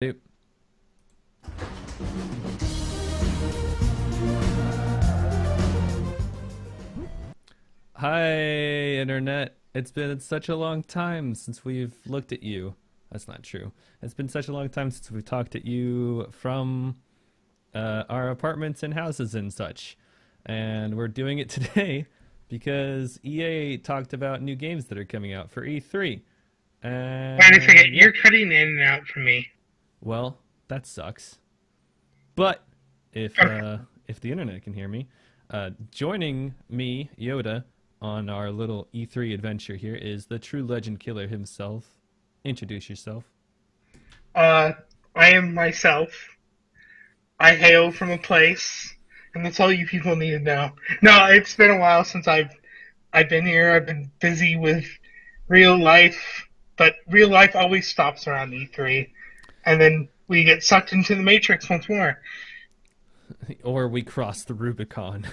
Yep. Hi, Internet. It's been such a long time since we've looked at you. That's not true. It's been such a long time since we've talked at you from our apartments and houses and such. And we're doing it today because EA talked about new games that are coming out for E3. Wait a second, And yeah, you're cutting in and out for me. well, that sucks. But if Okay. uh, if the internet can hear me, joining me, Yoda, on our little E3 adventure here is the true legend killer himself. Introduce yourself. Uh, I am myself. I hail from a place, and that's all you people need to know. No, it's been a while since I've been here. I've been busy with real life, but real life always stops around E3, and then we get sucked into the Matrix once more. Or we cross the Rubicon,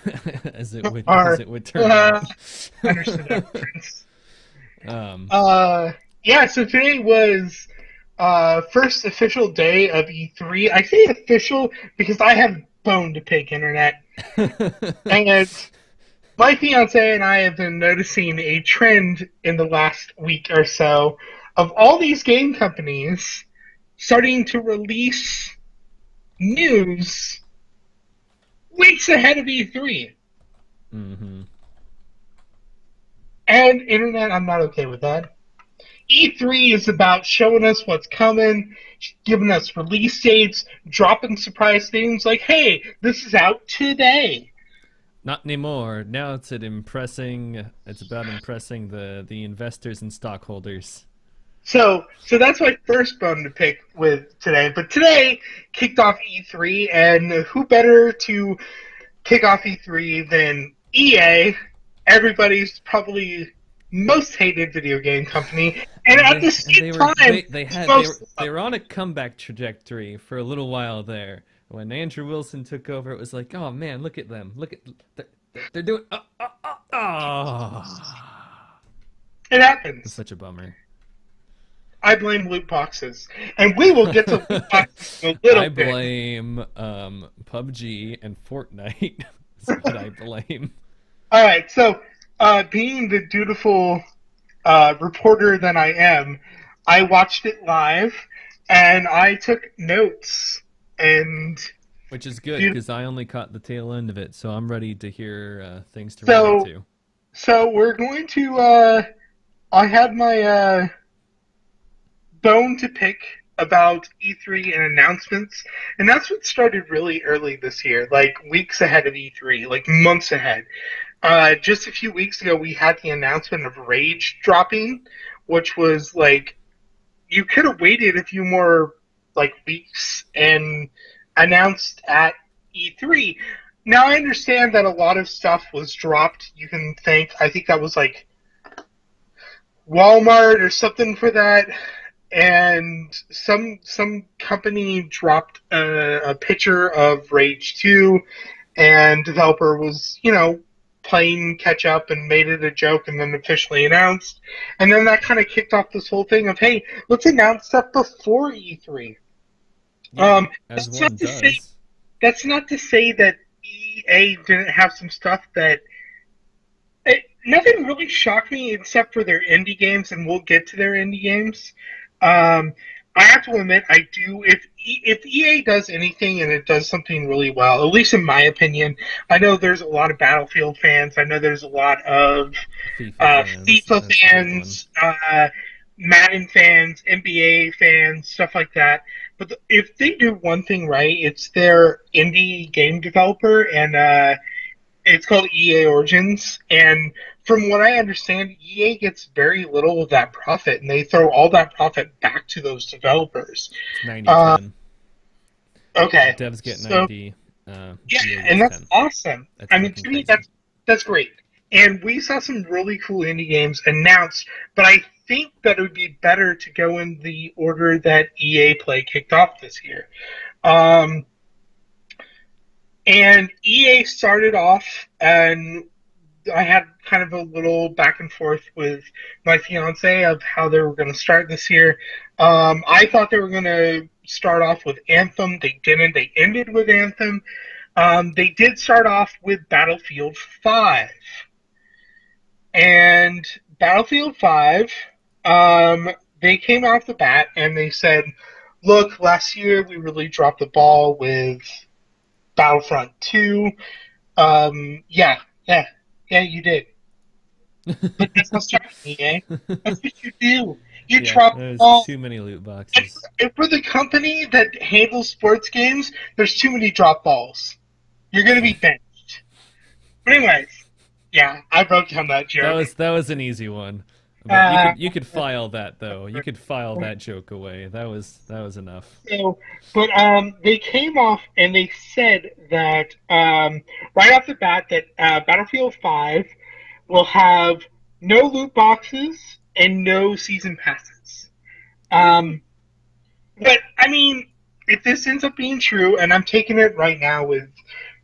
as Or it would turn out. understood that reference. um, Uh, yeah. So today was first official day of E3. I say official because I have bone to pick, internet. And my fiance and I have been noticing a trend in the last week or so of all these game companies starting to release news weeks ahead of E3. hmm And internet, I'm not okay with that. E3 is about showing us what's coming, giving us release dates, dropping surprise things like, hey, this is out today. Not anymore. Now it's at impressing. It's about impressing the investors and stockholders. So that's my first bone to pick with today. But today kicked off E3, and who better to kick off E3 than EA, everybody's probably most hated video game company, and And at they the and same they were time, they the had most they loved. were on a comeback trajectory for a little while there. When Andrew Wilson took over, it was like, oh man, look at them, look at they're doing. It It's happens. such a bummer. I blame loot boxes, and we will get to loot boxes in a I little bit. blame PUBG and Fortnite. Is what I blame. All right, so being the dutiful reporter that I am, I watched it live and I took notes. And Which is good you, because I only caught the tail end of it, so I'm ready to hear things to react so to. so we're going to. I had my bone to pick about E3 and announcements, and that's what started really early this year, like weeks ahead of E3, like months ahead. Just a few weeks ago, we had the announcement of Rage dropping, which was like you could have waited a few more like weeks and announced at E3. Now I understand that a lot of stuff was dropped. You can thank I think that was like Walmart or something for that, and some company dropped a picture of Rage 2, and developer was playing catch up and made it a joke and then officially announced, and then that kind of kicked off this whole thing of, hey, let's announce stuff before E3. Yeah, Um, as that's not one to say does. that's not to say that EA didn't have some stuff that nothing really shocked me except for their indie games, and we'll get to their indie games. Um, I have to admit, I do. If EA does anything and it does something really well, at least in my opinion, I know there's a lot of Battlefield fans. I know there's a lot of FIFA fans, FIFA that's a big one. fans, Madden fans, NBA fans, stuff like that. But if they do one thing right, it's their indie game developer, and it's called EA Origins, and from what I understand, EA gets very little of that profit, and they throw all that profit back to those developers. It's 90 Uh, 10. okay, Devs get so 90, yeah, EA and gets that's 10. awesome. That's I mean, fucking to me, crazy. that's great. And we saw some really cool indie games announced, but I think that it would be better to go in the order that EA Play kicked off this year. Um, and EA started off, and I had kind of a little back and forth with my fiance of how they were going to start this year. I thought they were going to start off with Anthem. They didn't. They ended with Anthem. They did start off with Battlefield 5. And Battlefield 5, they came off the bat and they said, look, last year we really dropped the ball with Battlefront 2. Yeah, yeah, yeah, you did. But that's not strategy, eh? That's what you do. You Yeah, drop the there's ball. too many loot And boxes. for the company that handles sports games, there's too many drop balls. You're going to be benched. But anyways, yeah, I broke down that joke. That was an easy one. But Uh, you could file that though. You could file that joke away. That was enough. so, but they came off and they said that right off the bat that Battlefield 5 will have no loot boxes and no season passes. Um, but I mean, if this ends up being true, and I'm taking it right now with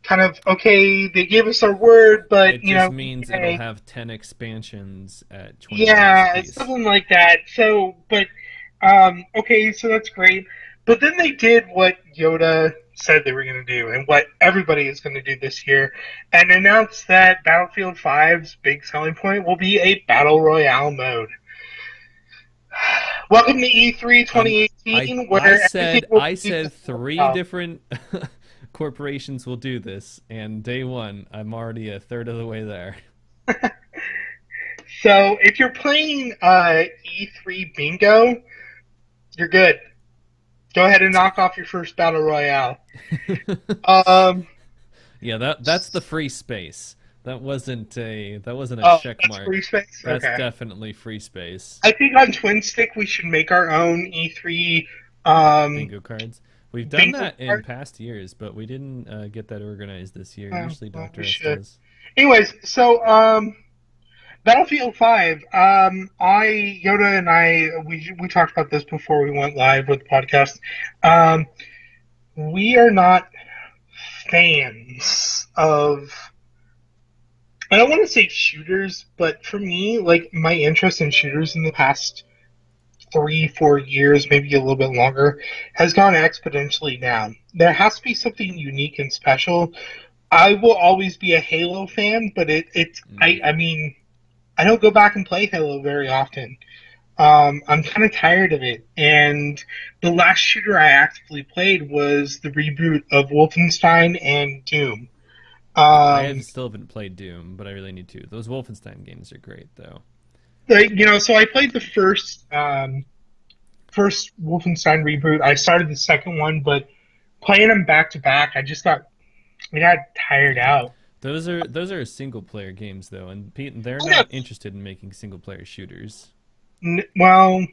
kind of okay, they gave us our word, but It you just know, means it'll okay, have 10 expansions at $20 a yeah, it's piece. something like that. So, but okay, so that's great. But then they did what Yoda said they were going to do, and what everybody is going to do this year, and announced that Battlefield 5's big selling point will be a battle royale mode. Welcome to E3 I'm 2018, where everything will I be said battle three royale. different corporations will do this, and day one, I'm already a third of the way there. So if you're playing E3 Bingo, you're good. Go ahead and knock off your first battle royale. Um, Yeah, that's the free space. That wasn't a oh, check that's mark. free space. That's Okay. definitely free space. I think on Twin Stick we should make our own E3 Bingo cards. We've done bingo that in card. past years, but we didn't get that organized this year. Usually Well, we Doctor S should. does. Anyways, so Battlefield 5. I Yoda and we talked about this before we went live with the podcast. Um, we are not fans of. I don't want to say shooters, but for me, like my interest in shooters in the past 3, 4 years, maybe a little bit longer, has gone exponentially down. There has to be something unique and special. I will always be a Halo fan, but Mm. I mean, I don't go back and play Halo very often. I'm kind of tired of it. And the last shooter I actively played was the reboot of Wolfenstein and Doom. I Um, have still haven't played Doom, but I really need to. Those Wolfenstein games are great, though. so I played the first Wolfenstein reboot. I started the second one, but playing them back to back, I got tired Yeah, out. those are single player games though, and they're I know. not interested in making single player shooters. Well,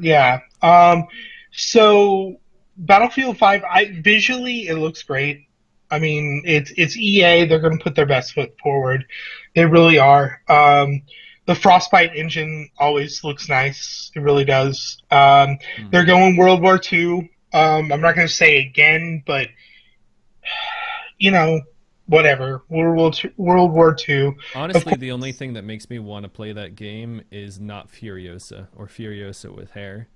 yeah. So Battlefield 5, I visually it looks great. I mean, it's EA. They're going to put their best foot forward. They really are. The Frostbite engine always looks nice. It really does. They're Hmm. going World War II. I'm not going to say again, but you know, whatever. World War II. Of Honestly, course. the only thing that makes me want to play that game is not Furiosa or Furiosa with hair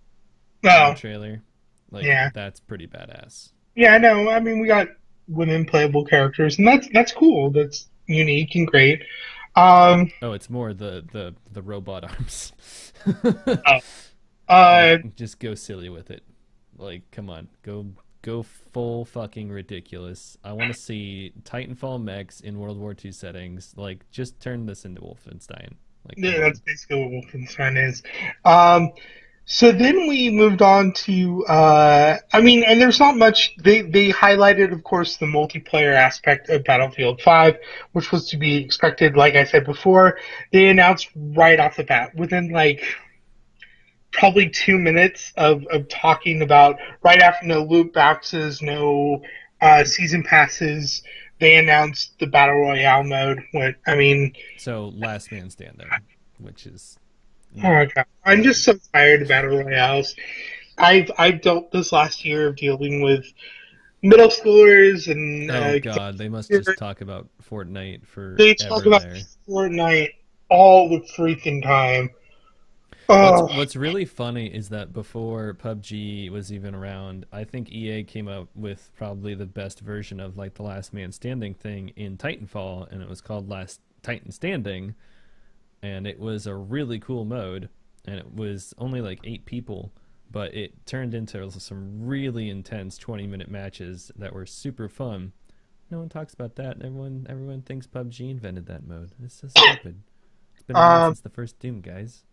in the Oh, trailer. Like yeah. that's pretty badass. Yeah, no, I mean we got women playable characters, and that's cool. That's unique and great. Um, Oh, it's more the robot arms. oh, Like uh, just go silly with it. Like come on, go full fucking ridiculous. I want to see Titanfall mechs in World War II settings. Like just turn this into Wolfenstein. Like come yeah, that's on. basically what Wolfenstein is. Um, so then we moved on to, I mean, and there's not much. They highlighted, of course, the multiplayer aspect of Battlefield 5, which was to be expected. Like I said before, they announced right off the bat, within like probably 2 minutes of talking about right after no loot boxes, no season passes. They announced the battle royale mode. What I mean, So last man standing, which is oh no. my god, I'm just so tired of battle royales. I've dealt this last year of dealing with middle schoolers and Oh god, they must just talk about Fortnite they talk forever about there. Fortnite all the freaking time. Oh, What's really funny is that before PUBG was even around, I think EA came up with probably the best version of like the last man standing thing in Titanfall, and it was called Last Titan Standing, and it was a really cool mode, and it was only like 8 people, but it turned into some really intense 20-minute matches that were super fun. No one talks about that. Everyone thinks PUBG invented that mode. It's so stupid. It's been around um, since the first Doom, guys.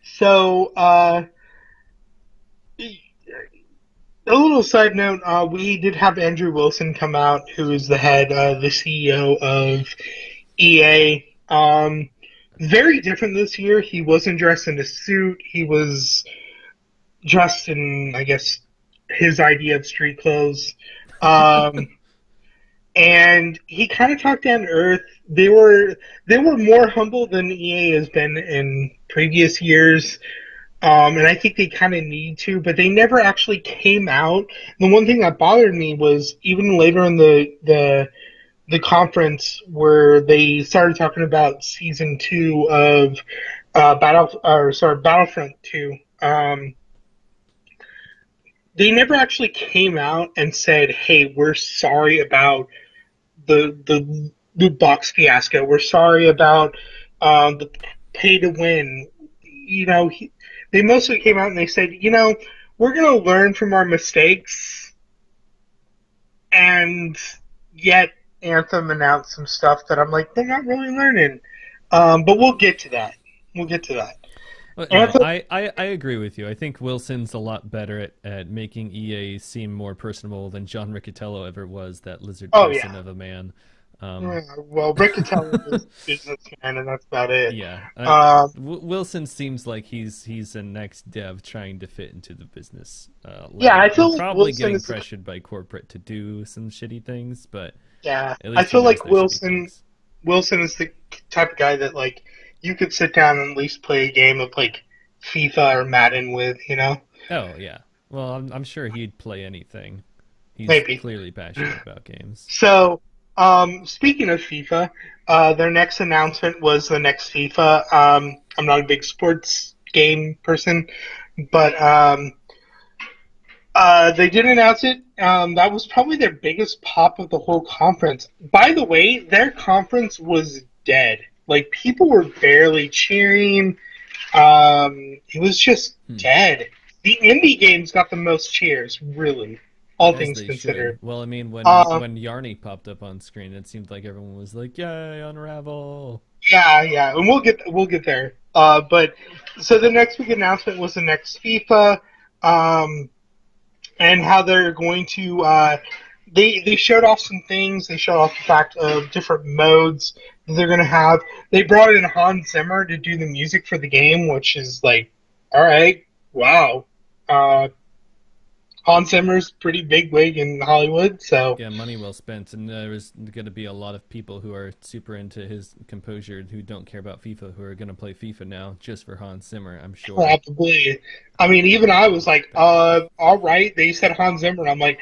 so a little side note: we did have Andrew Wilson come out, who is the CEO of EA. Very different this year. He wasn't dressed in a suit. He was dressed in, I guess, his idea of street clothes. Um, and he kind of talked down to earth. They were more humble than EA has been in previous years. And I think they kind of need to, but they never actually came out. The one thing that bothered me was even later in the conference where they started talking about season two of Battlefront 2. They never actually came out and said, "Hey, we're sorry about the loot box fiasco. We're sorry about the pay to win." They mostly came out and they said, we're going to learn from our mistakes, and yet Anthem announced some stuff that I'm like, they're not really learning. But we'll get to that. We'll get to that. Well, no, Anthem, I agree with you. I think Wilson's a lot better at making EA seem more personable than John Riccitiello ever was, that lizard oh person yeah. of a man. Yeah, Um, well, Riccatelli is a businessman, and that's about it. yeah, Um, Wilson seems like he's a next dev trying to fit into the business yeah, I lane, feel and like probably Wilson getting is pressured by corporate to do some shitty things, but yeah, at I least he feel knows like they're shitty things. Wilson is the type of guy that like you could sit down and at least play a game of like FIFA or Madden with. Oh yeah, well I'm sure he'd play anything. He's Maybe. clearly passionate about games. So, speaking of FIFA, their next announcement was the next FIFA. I'm not a big sports game person, but they did announce it. That was probably their biggest pop of the whole conference. By the way, their conference was dead. Like people were barely cheering. It was just Hmm. dead. The indie games got the most cheers, really, all As things they should. considered. Well, I mean, Um, when Yarny popped up on screen, it seemed like everyone was like, "Yay, Unravel!" yeah, yeah, and we'll get there. But so the next big announcement was the next FIFA. And how they're going to they showed off some things. They showed off the fact of different modes that they're going to have. They brought in Hans Zimmer to do the music for the game, which is like, all right, wow. Uh, Hans Zimmer's pretty big wig in Hollywood, so Yeah, money well spent, and there's going to be a lot of people who are super into his composure who don't care about FIFA who are going to play FIFA now just for Hans Zimmer. I'm sure. probably. I mean, even I was like, all right. They said Hans Zimmer, and I'm like,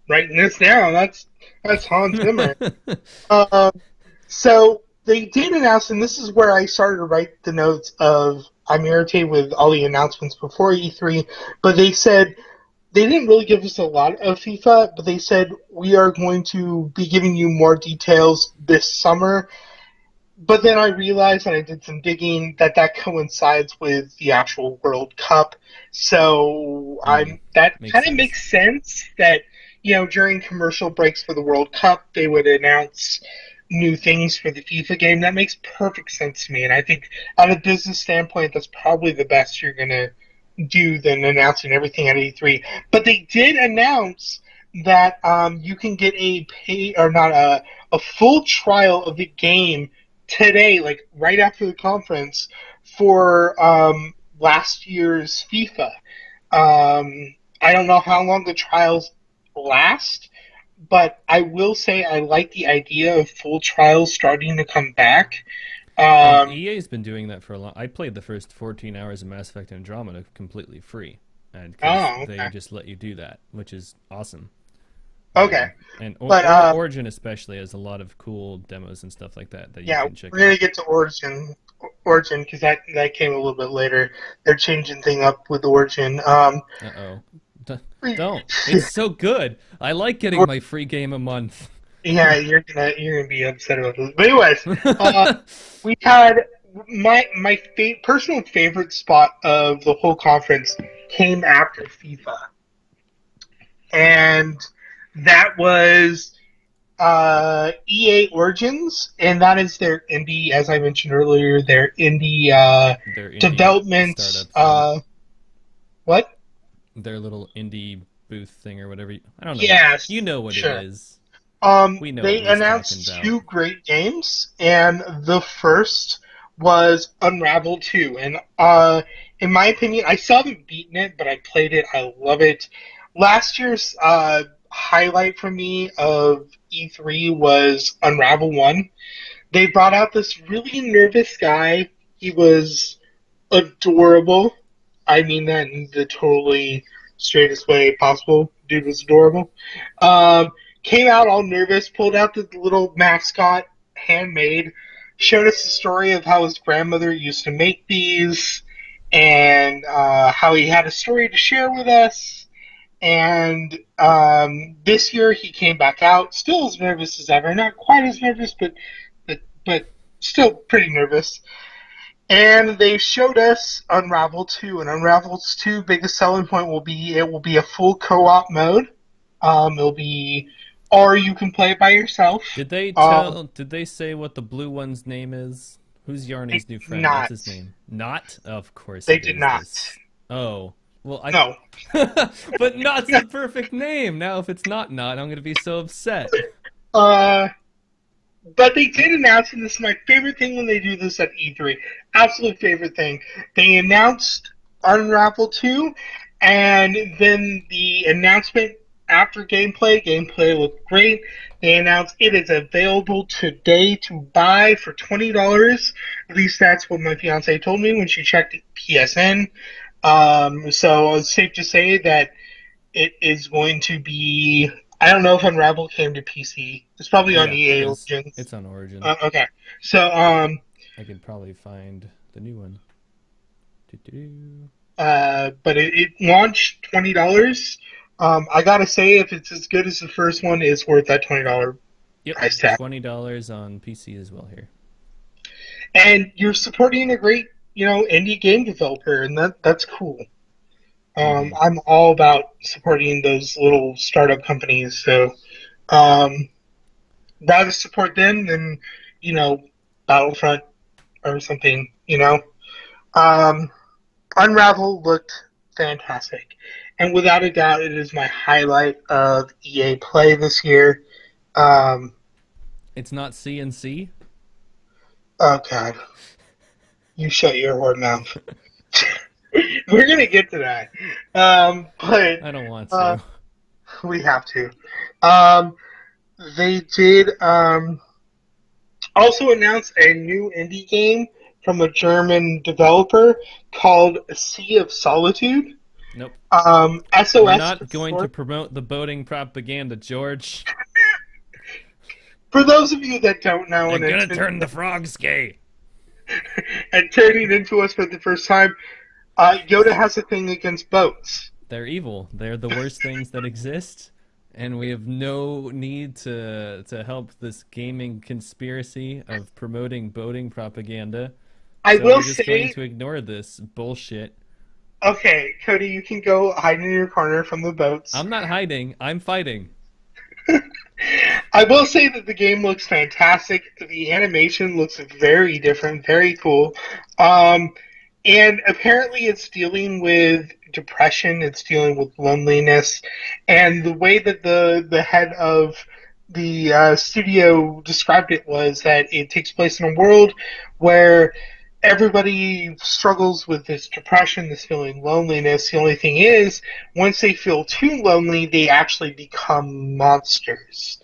writing this down. That's Hans Zimmer. Uh, So they did announce, and this is where I started to write the notes of I'm irritated with all the announcements before E3, but they said they didn't really give us a lot of FIFA, but they said we are going to be giving you more details this summer. But then I realized, and I did some digging, that coincides with the actual World Cup. So Mm, that makes kind of sense. makes sense that during commercial breaks for the World Cup they would announce new things for the FIFA game. That makes perfect sense to me, and I think on a business standpoint, that's probably the best you're gonna do than announcing everything at E3. But they did announce that you can get a pay or not a full trial of the game today, like right after the conference, for last year's FIFA. I don't know how long the trials last, but I will say I like the idea of full trials starting to come back. Well, Um, EA's been doing that for a long. I played the first 14 hours of Mass Effect Andromeda completely free, and because oh, they okay, just let you do that, which is awesome. okay, And but Origin especially has a lot of cool demos and stuff like that that you yeah, can check we're gonna out. get to Origin Origin, because that came a little bit later. They're changing thing up with Origin. Uh-oh. Don't. It's so good. I like getting my free game a month. Yeah, you're gonna be upset about this. But anyways, uh, we had my personal favorite spot of the whole conference came after FIFA, and that was EA Origins, and that is their indie, as I mentioned earlier, their indie Their indie development. startup thing. What? Their little indie booth thing or whatever. I don't know. Yes, You know what it sure. is. We know what They we're talking announced about. two great games, and the first was Unravel 2. And in my opinion, I still haven't beaten it, but I played it. I love it. Last year's highlight for me of E3 was Unravel 1. They brought out this really nervous guy. He was adorable. I mean that in the totally straightest way possible. Dude was adorable. Came out all nervous, pulled out the little mascot, handmade, showed us the story of how his grandmother used to make these, and how he had a story to share with us. And this year he came back out, still as nervous as ever. Not quite as nervous, but still pretty nervous. And they showed us Unravel 2, and Unravel's 2 biggest selling point will be it will be a full co-op mode. It'll be, or you can play it by yourself. Did they say what the blue one's name is? Who's They Yarny's new did friend? What's not. his name? Not? Of course They it did is not. this. Oh. Well, I. No. But Not's the perfect name. Now, if it's not Not, I'm going to be so upset. Uh, but they did announce, and this is my favorite thing when they do this at E3. Absolute favorite thing. They announced Unravel 2, and then the announcement after gameplay looked great. They announced it is available today to buy for $20. At least that's what my fiance told me when she checked PSN. So it's safe to say that it is going to be. I don't know if Unravel came to PC. It's probably on Yeah, it EA is. Origins. It's on Origin. Okay, so I could probably find the new one. Doo-doo-doo. but it launched $20. I gotta say, if it's as good as the first one, it's worth that $20 Yep, price tag. $20 on PC as well here. And you're supporting a great, indie game developer, and that's cool. Mm-hmm. I'm all about supporting those little startup companies. So um, rather support them than you know Battlefront or something. Um, Unravel looked fantastic, and without a doubt, it is my highlight of EA Play this year. Um, It's not CNC? oh God, you shut your whore mouth. We're gonna get to that, but I don't want uh, to. we have to. Um, they did also announce a new indie game from a German developer called Sea of Solitude. Nope. We're SOS for not going to short. promote the boating propaganda, George. For those of you that don't know, They're gonna turn the frogs gay. and turning into us for the first time, Yoda has a thing against boats. They're evil. They're the worst things that exist, and we have no need to help this gaming conspiracy of promoting boating propaganda. I So will we're just going say, to ignore this bullshit. okay, Cody, you can go hide in your corner from the boats. I'm not hiding. I'm fighting. I will say that the game looks fantastic. The animation looks very different, very cool. Um, and apparently it's dealing with depression, it's dealing with loneliness, and the way that the head of the studio described it was that it takes place in a world where everybody struggles with this depression, this feeling loneliness. The only thing is, once they feel too lonely, they actually become monsters.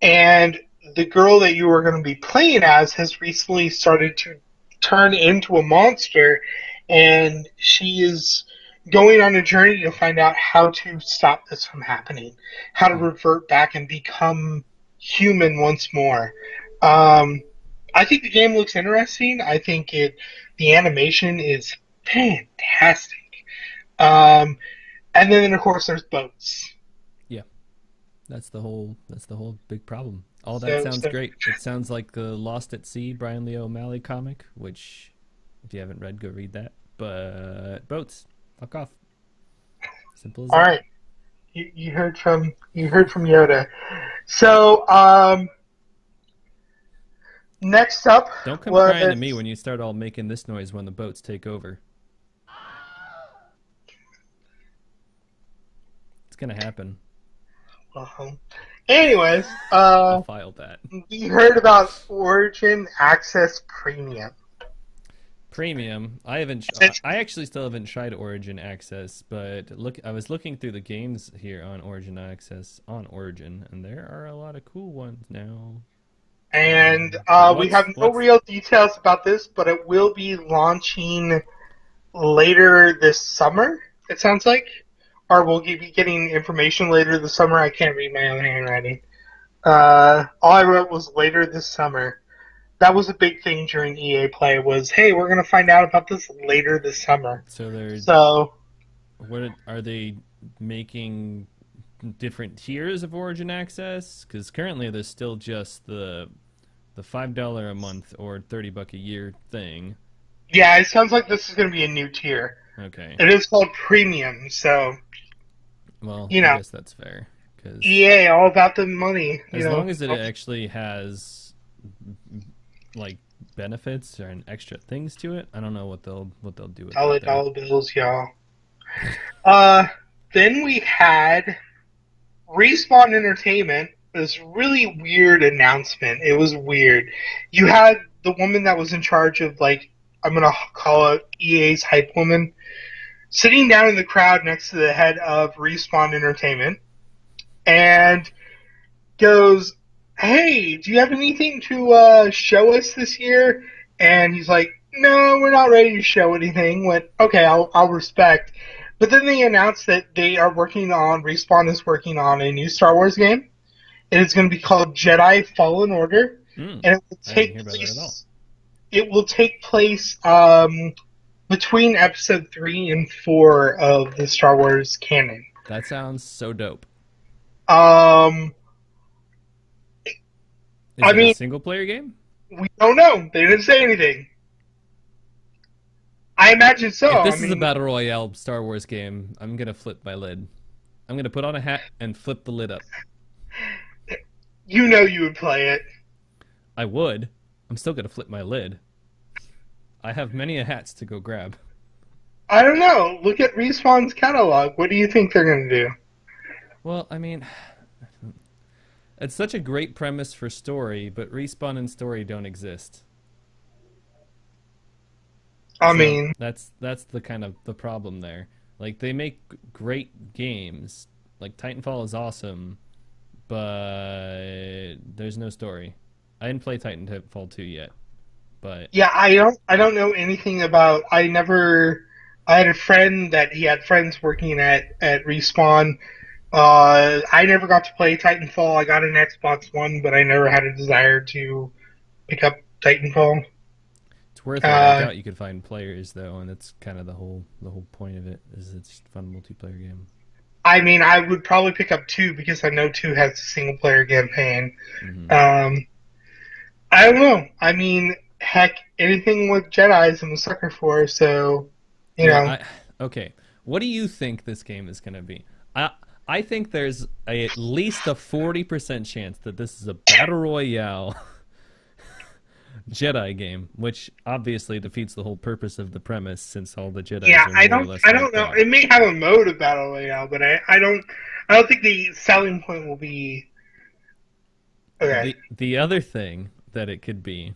And the girl that you are going to be playing as has recently started to turn into a monster, and she is going on a journey to find out how to stop this from happening, how to revert back and become human once more. Um, I think the game looks interesting. I think the animation is fantastic. Um, and then of course there's boats. Yeah, that's the whole big problem. All that So, sounds so great. It sounds like the Lost at Sea Brian Lee O'Malley comic, which if you haven't read, go read that. But boats, fuck off. Simple as all that. right, you heard from Yoda. So next up Don't come crying to me was when you start all making this noise when the boats take over. It's gonna happen. uh, anyways, I'll file that. we heard about Origin Access Premium. Premium. I haven't. I actually still haven't tried Origin Access, but look, I was looking through the games here on Origin Access on Origin, and there are a lot of cool ones now. And But we what's have no what's real details about this, but it will be launching later this summer, it sounds like. Or we'll be getting information later this summer. I can't read my own handwriting. All I wrote was later this summer. That was a big thing during EA Play was, hey, we're going to find out about this later this summer. so they're So, what are they making different tiers of Origin Access? Because currently there's still just the $5 a month or $30 a year thing. yeah, it sounds like this is going to be a new tier. Okay. It is called Premium, so, Well, you I know, guess that's fair. Because EA, all about the money, you as know. long as it actually has like benefits and extra things to it, I don't know what they'll do with that Dollar though. dollar bills, y'all. Uh, then we had Respawn Entertainment. This really weird announcement. It was weird. You had the woman that was in charge of, like, I'm gonna call it EA's hype woman, sitting down in the crowd next to the head of Respawn Entertainment, and goes, "Hey, do you have anything to show us this year?" And he's like, "No, we're not ready to show anything." Went, "Okay, I'll respect." But then they announced that Respawn is working on a new Star Wars game, and it's going to be called Jedi Fallen Order, Hmm. and it will I didn't take hear about that at all. place. It will take place between Episode 3 and 4 of the Star Wars canon. That sounds so dope. Um, Is I it a mean, single player game? we don't know. They didn't say anything. I imagine so. If I this is a mean, battle royale Star Wars game, I'm gonna flip my lid. I'm gonna put on a hat and flip the lid up. you know you would play it. I would. I'm still gonna flip my lid. I have many a hats to go grab. I don't know. Look at Respawn's catalog. What do you think they're going to do? Well, I mean, it's such a great premise for story, but Respawn and story don't exist. I So mean, that's the kind of the problem there. Like they make great games. Like Titanfall is awesome, but there's no story. I didn't play Titanfall 2 yet, but yeah, I don't know anything about. I had a friend that he had friends working at Respawn. I never got to play Titanfall. I got an Xbox One, but I never had a desire to pick up Titanfall. it's worth it. I Uh, doubt you could find players though, and that's kind of the whole point of it is it's a fun multiplayer game. I mean, I would probably pick up 2 because I know 2 has a single player campaign. Hmm. Um, I don't know. I mean, heck, anything with Jedi's I'm a sucker for. So, you Well, know, I okay. What do you think this game is going to be? I I think there's at least a 40% chance that this is a battle royale Jedi game, which obviously defeats the whole purpose of the premise since all the Jedi's yeah, are I more or don't, less I don't wiped know. out. It may have a mode of battle royale, but I don't think the selling point will be okay. The other thing that it could be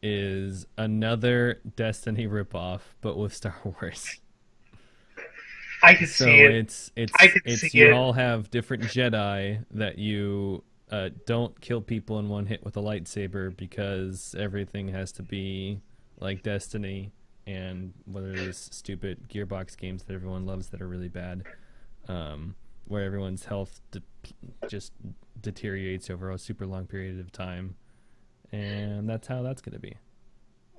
is another Destiny ripoff, but with Star Wars. I could see So it. it's I it's could see it's you it. all have different Jedi that you don't kill people in one hit with a lightsaber because everything has to be like Destiny and one of these stupid Gearbox games that everyone loves that are really bad, where everyone's health just deteriorates over a super long period of time, and that's how that's going to be.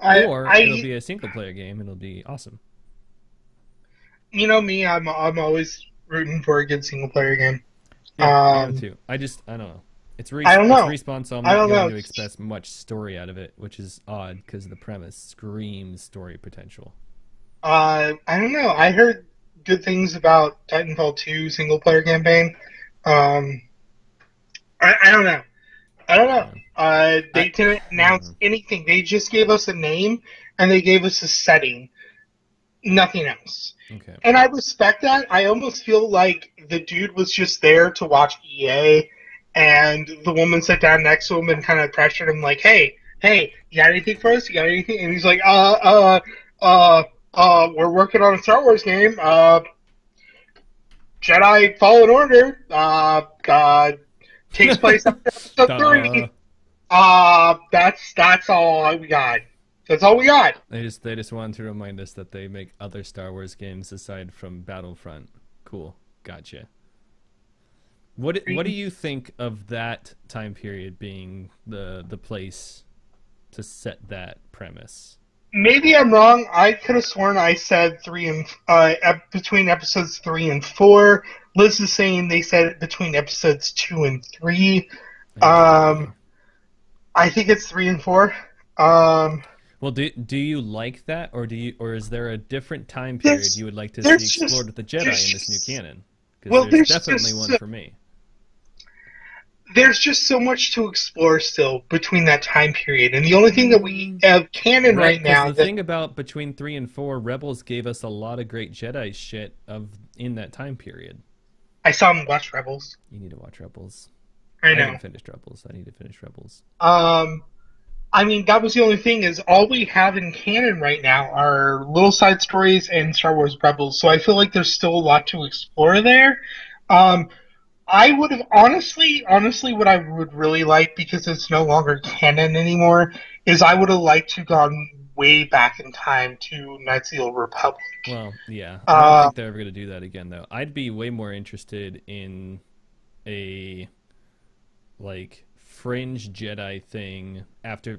I, Or it'll I, be a single player game, and it'll be awesome. you know me, I'm always rooting for a good single player game. Yeah, I am Um, too. I don't know. I don't It's know. Respawn, so I'm I not don't going know. to expect much story out of it, which is odd because the premise screams story potential. I don't know. I heard good things about Titanfall 2 single player campaign. Um, I don't know. I don't know. Yeah. They I didn't announce hmm, anything. They just gave us a name and they gave us a setting. Nothing else. okay. And I respect that. I almost feel like the dude was just there to watch EA, and the woman sat down next to him and kind of pressured him, like, "Hey, you got anything for us? You got anything?" And he's like, uh, we're working on a Star Wars game. Jedi Fallen Order. Takes place after Episode Duh. 3. That's all we got. That's all we got. They just wanted to remind us that they make other Star Wars games aside from Battlefront. Cool. Gotcha. What do you think of that time period being the place to set that premise? Maybe I'm wrong. I could have sworn I said between episodes 3 and 4. Liz is saying they said it between episodes 2 and 3. I have no Um, idea. I think it's 3 and 4. Um, Well, do you like that, or is there a different time period there's you would like to see there's explored just with the Jedi there's in this new just canon? Because well there's there's definitely just one for me. there's just so much to explore still between that time period, and the only thing that we have canon Right, right because now the that thing about between 3 and 4, Rebels gave us a lot of great Jedi shit of in that time period. I saw in Watch Rebels. You need to watch Rebels. I I know. haven't finished Rebels. I need to finish Rebels. Um, I mean, that was the only thing is all we have in canon right now are little side stories and Star Wars Rebels. So I feel like there's still a lot to explore there. Um, I would have honestly, what I would really like because it's no longer canon anymore is I would have liked to gone way back in time to Knights of the Old Republic. Well, yeah, I don't Uh, think they're ever going to do that again, though. I'd be way more interested in a like fringe Jedi thing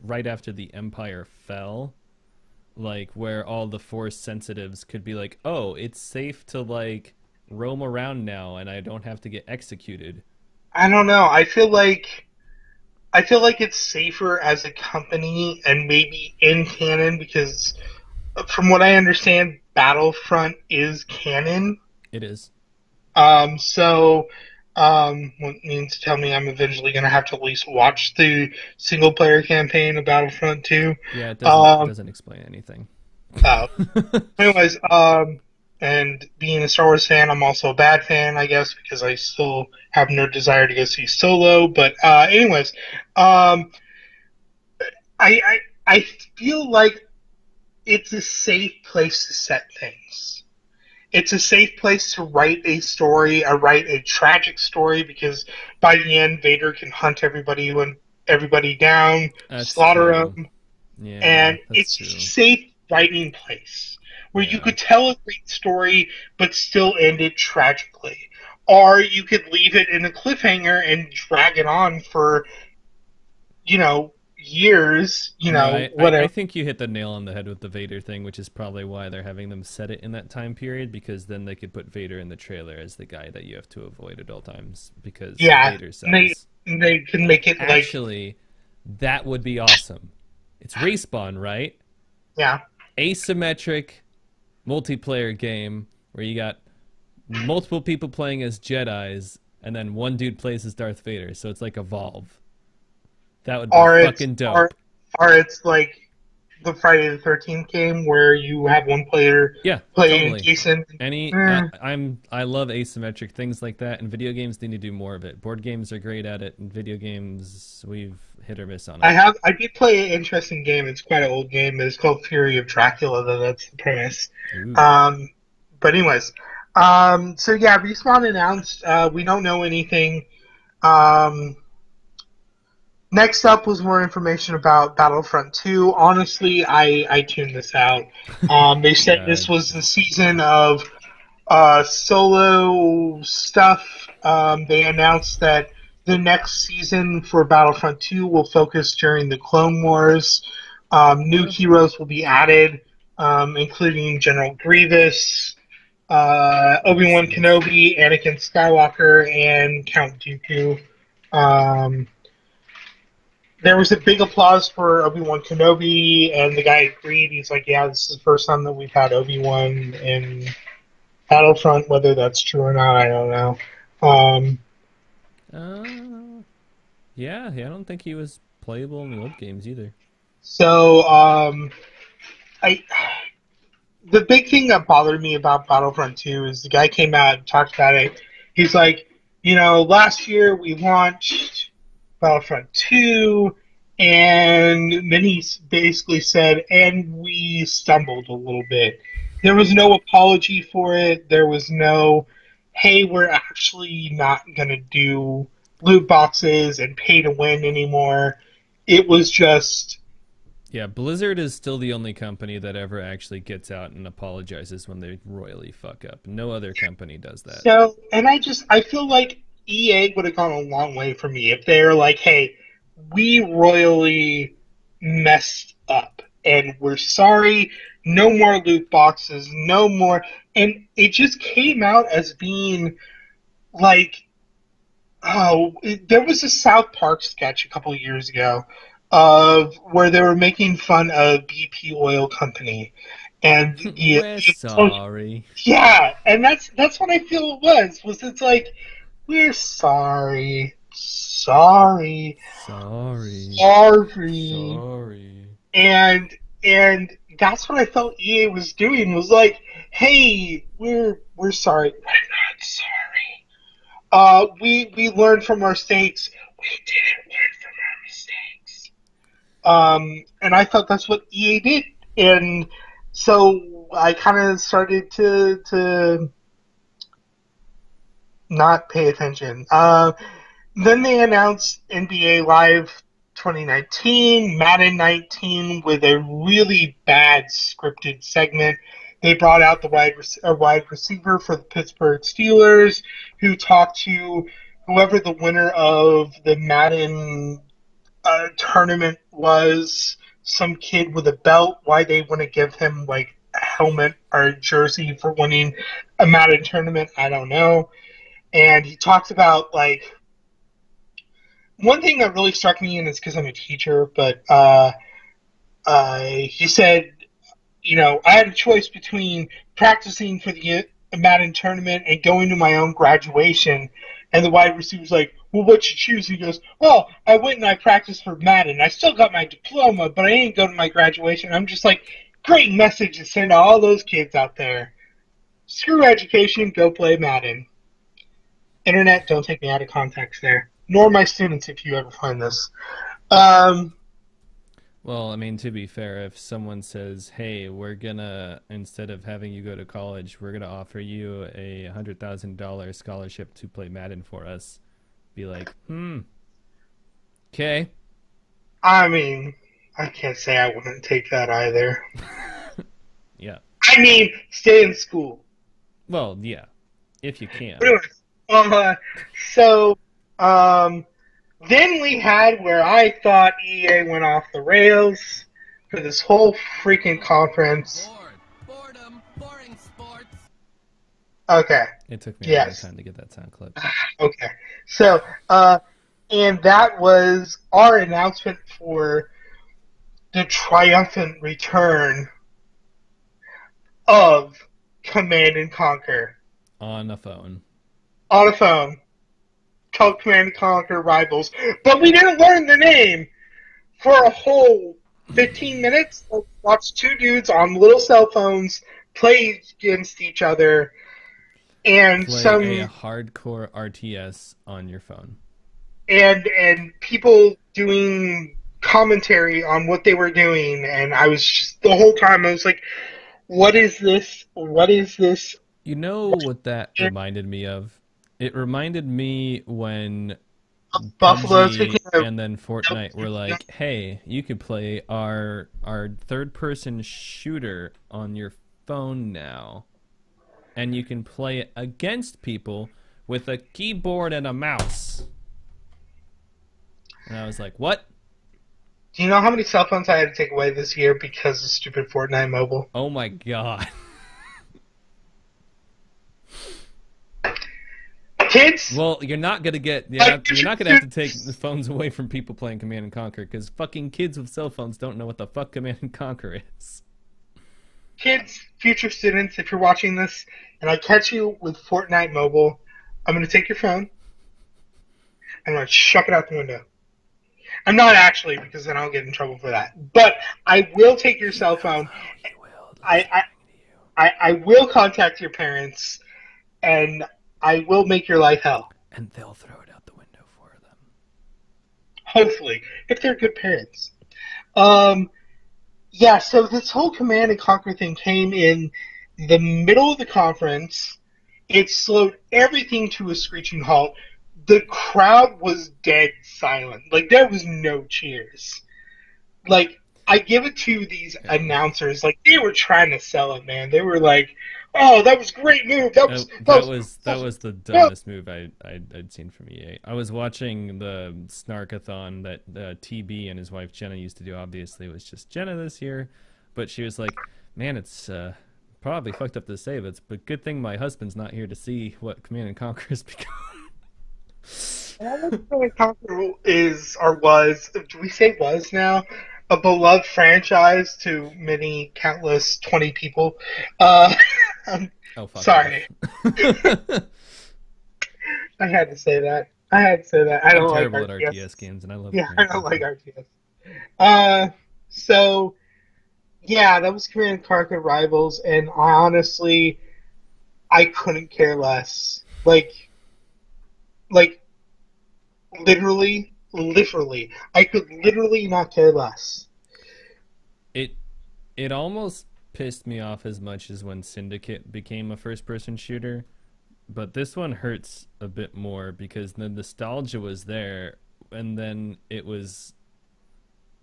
right after the Empire fell, like where all the Force sensitives could be like, "Oh, it's safe to like roam around now, and I don't have to get executed." I don't know. I feel like it's safer as a company and maybe in canon because from what I understand, Battlefront is canon. It is. So, what means to tell me I'm eventually going to have to at least watch the single player campaign of Battlefront 2. Yeah, it Um, doesn't explain anything. uh, anyways, and being a Star Wars fan, I'm also a bad fan, I guess, because I still have no desire to go see Solo. But, anyways, um, I feel like it's a safe place to set things. It's a safe place to write a story, write a tragic story, because by the end, Vader can hunt everybody down, That's slaughter true. them, Yeah, and that's it's a true. safe writing place where you Yeah. could tell a great story but still end it tragically, or you could leave it in a cliffhanger and drag it on for years, No, I whatever. think you hit the nail on the head with the Vader thing, which is probably why they're having them set it in that time period, because then they could put Vader in the trailer as the guy that you have to avoid at all times, because Yeah, Vader and they sells. they can make it like Actually, that would be awesome. It's Respawn, right? yeah. Asymmetric multiplayer game where you got multiple people playing as Jedis, and then one dude plays as Darth Vader, so it's like Evolve. That would be Or it's fucking or dope. or it's like the Friday the 13th game where you have one player Yeah, playing totally. Jason. Any Eh, I love asymmetric things like that, and video games need to do more of it. Board games are great at it, and video games we've hit or miss on it. I did play an interesting game. It's quite an old game. It's called Fury of Dracula, though that's the premise. Ooh. Um, but anyways, so yeah, Respawn announced. We don't know anything. Um, Next up was more information about Battlefront 2. Honestly, I tuned this out. They said Yeah, this was the season of solo stuff. They announced that the next season for Battlefront 2 will focus during the Clone Wars. New Oh, heroes will be added, including General Grievous, Obi-Wan nice. Kenobi, Anakin Skywalker, and Count Dooku. Um, there was a big applause for Obi-Wan Kenobi, and the guy agreed. He's like, yeah, this is the first time that we've had Obi-Wan in Battlefront. Whether that's true or not, I don't know. Um, Uh, yeah, I don't think he was playable in the old games either. so I the big thing that bothered me about Battlefront 2 is the guy came out and talked about it. He's like, last year we launched Battlefront 2, and then he basically said, and we stumbled a little bit. There was no apology for it. There was no, hey, we're actually not going to do loot boxes and pay to win anymore. It was just, Yeah, Blizzard is still the only company that ever actually gets out and apologizes when they royally fuck up. No other company does that. so, and I feel like EA would have gone a long way for me if they're like, hey, we royally messed up and we're sorry. No more loot boxes, no more. And it just came out as being like, there was a South Park sketch a couple of years ago of where they were making fun of BP Oil Company and We're sorry. yeah, and that's what I feel it was it's like we're sorry, sorry, Sorry. sorry, Sorry. and that's what I felt EA was doing was like, hey, we're sorry, we're not sorry. We learned from our mistakes. We didn't learn from our mistakes. And I thought that's what EA did, and so I kind of started to not pay attention. Then they announced NBA Live 2019, Madden 19 with a really bad scripted segment. They brought out a wide receiver for the Pittsburgh Steelers, who talked to whoever the winner of the Madden tournament was. Some kid with a belt. Why they want to give him like a helmet or a jersey for winning a Madden tournament, I don't know. And he talks about like one thing that really struck me, and it's because I'm a teacher, but he said, I had a choice between practicing for the Madden tournament and going to my own graduation. And the wide receiver's like, well, what'd you choose? He goes, well, I went and I practiced for Madden. I still got my diploma, but I didn't go to my graduation. I'm just like, great message to send to all those kids out there. Screw education, go play Madden. Internet, don't take me out of context there. Nor my students if you ever find this. Um, Well, I mean, to be fair, if someone says, hey, we're gonna, instead of having you go to college, we're gonna offer you a $100,000 scholarship to play Madden for us, be like, okay. I mean, I can't say I wouldn't take that either. Yeah. I mean, stay in school. Well, yeah, if you But can. anyways, so um, then we had where I thought EA went off the rails for this whole freaking conference. Bored. Boredom. Boring sports. Okay, It took me a long yes, time to get that sound clip. okay. So, and that was our announcement for the triumphant return of Command and Conquer On a phone. on a phone called Command and Conquer Rivals. But we didn't learn the name for a whole 15 minutes. Watch two dudes on little cell phones play against each other and Play a some hardcore RTS on your phone. and people doing commentary on what they were doing, and I was just the whole time I was like, what is this? What is this? You know what that reminded me of? It reminded me when Buffalo taking PUBG and then Fortnite were like, "Hey, you could play our third-person shooter on your phone now, and you can play it against people with a keyboard and a mouse." And I was like, what? Do you know how many cell phones I had to take away this year because of stupid Fortnite Mobile? Oh my god. Kids, Well, you're not gonna get you're not gonna have to take the phones away from people playing Command and Conquer because fucking kids with cell phones don't know what the fuck Command and Conquer is. kids, future students, if you're watching this and I catch you with Fortnite Mobile, I'm going to take your phone. I'm going to chuck it out the window. I'm not actually, because then I'll get in trouble for that. But I will take your cell phone. You will. I will contact your parents, and I will make your life hell. And they'll throw it out the window for them. Hopefully, if they're good parents. Yeah, so this whole Command and Conquer thing came in the middle of the conference. It slowed everything to a screeching halt. The crowd was dead silent. Like, there was no cheers. Like, I give it to these announcers. Like, they were trying to sell it, man. They were like, oh, that was a great move. That was the dumbest move I'd seen from EA. I was watching the Snarkathon that TB and his wife Jenna used to do. Obviously, it was just Jenna this year, but she was like, "Man, it's probably fucked up to say this, but good thing my husband's not here to see what Command and Conquer has become." Command and Conquer is, or was, do we say was now? A beloved franchise to many, countless 20 people. Oh, fuck sorry. I had to say that. I don't like terrible RTS. at RTS games, and I love. Yeah, I don't like RTS. So, yeah, that was Command and Conquer Rivals, and I couldn't care less. Like, literally, I could literally not care less. It almost pissed me off as much as when Syndicate became a first-person shooter, but this one hurts a bit more because the nostalgia was there, and then it was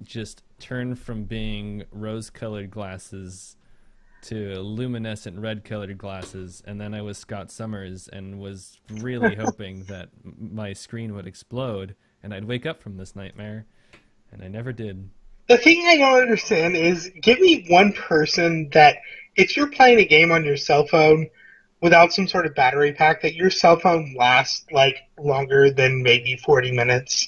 just turned from being rose-colored glasses to luminescent red-colored glasses, and then I was Scott Summers and was really hoping that my screen would explode and I'd wake up from this nightmare, and I never did. The thing I don't understand is, give me one person that, if you're playing a game on your cell phone without some sort of battery pack, that your cell phone lasts, like, longer than maybe 40 minutes.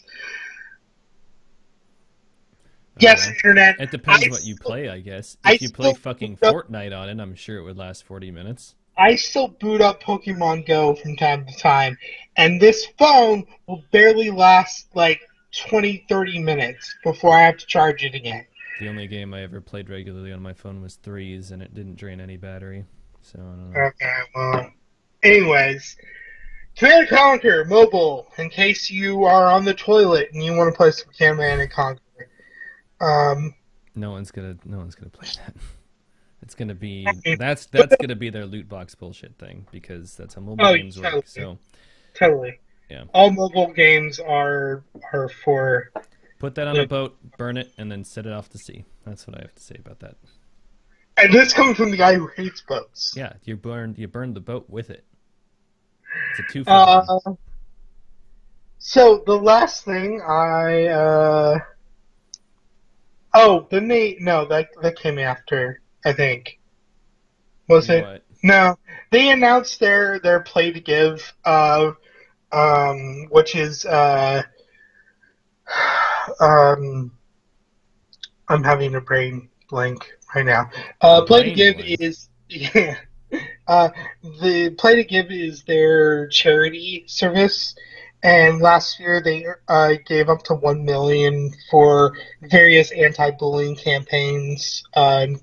Yes, Internet. It depends what you play, I guess. If you play fucking Fortnite on it, I'm sure it would last 40 minutes. I still boot up Pokemon Go from time to time, and this phone will barely last, like, 20, 30 minutes before I have to charge it again. The only game I ever played regularly on my phone was Threes, and it didn't drain any battery. So, I don't know. Okay, well, anyways, Command & Conquer Mobile, in case you are on the toilet and you want to play some Command & Conquer. No one's gonna play that. It's gonna be that's gonna be their loot box bullshit thing, because that's how mobile games work. So totally. Yeah. All mobile games are for. Put that on a boat, burn it, and then set it off to sea. That's what I have to say about that. And this comes from the guy who hates boats. Yeah, you burned the boat with it. It's a two-for-one. So the last thing that came after, I think. Was it? What? No. They announced their Play to Give, which is I'm having a brain blank right now. Play to Give is the Play to Give is their charity service, and last year they gave up to $1 million for various anti-bullying campaigns and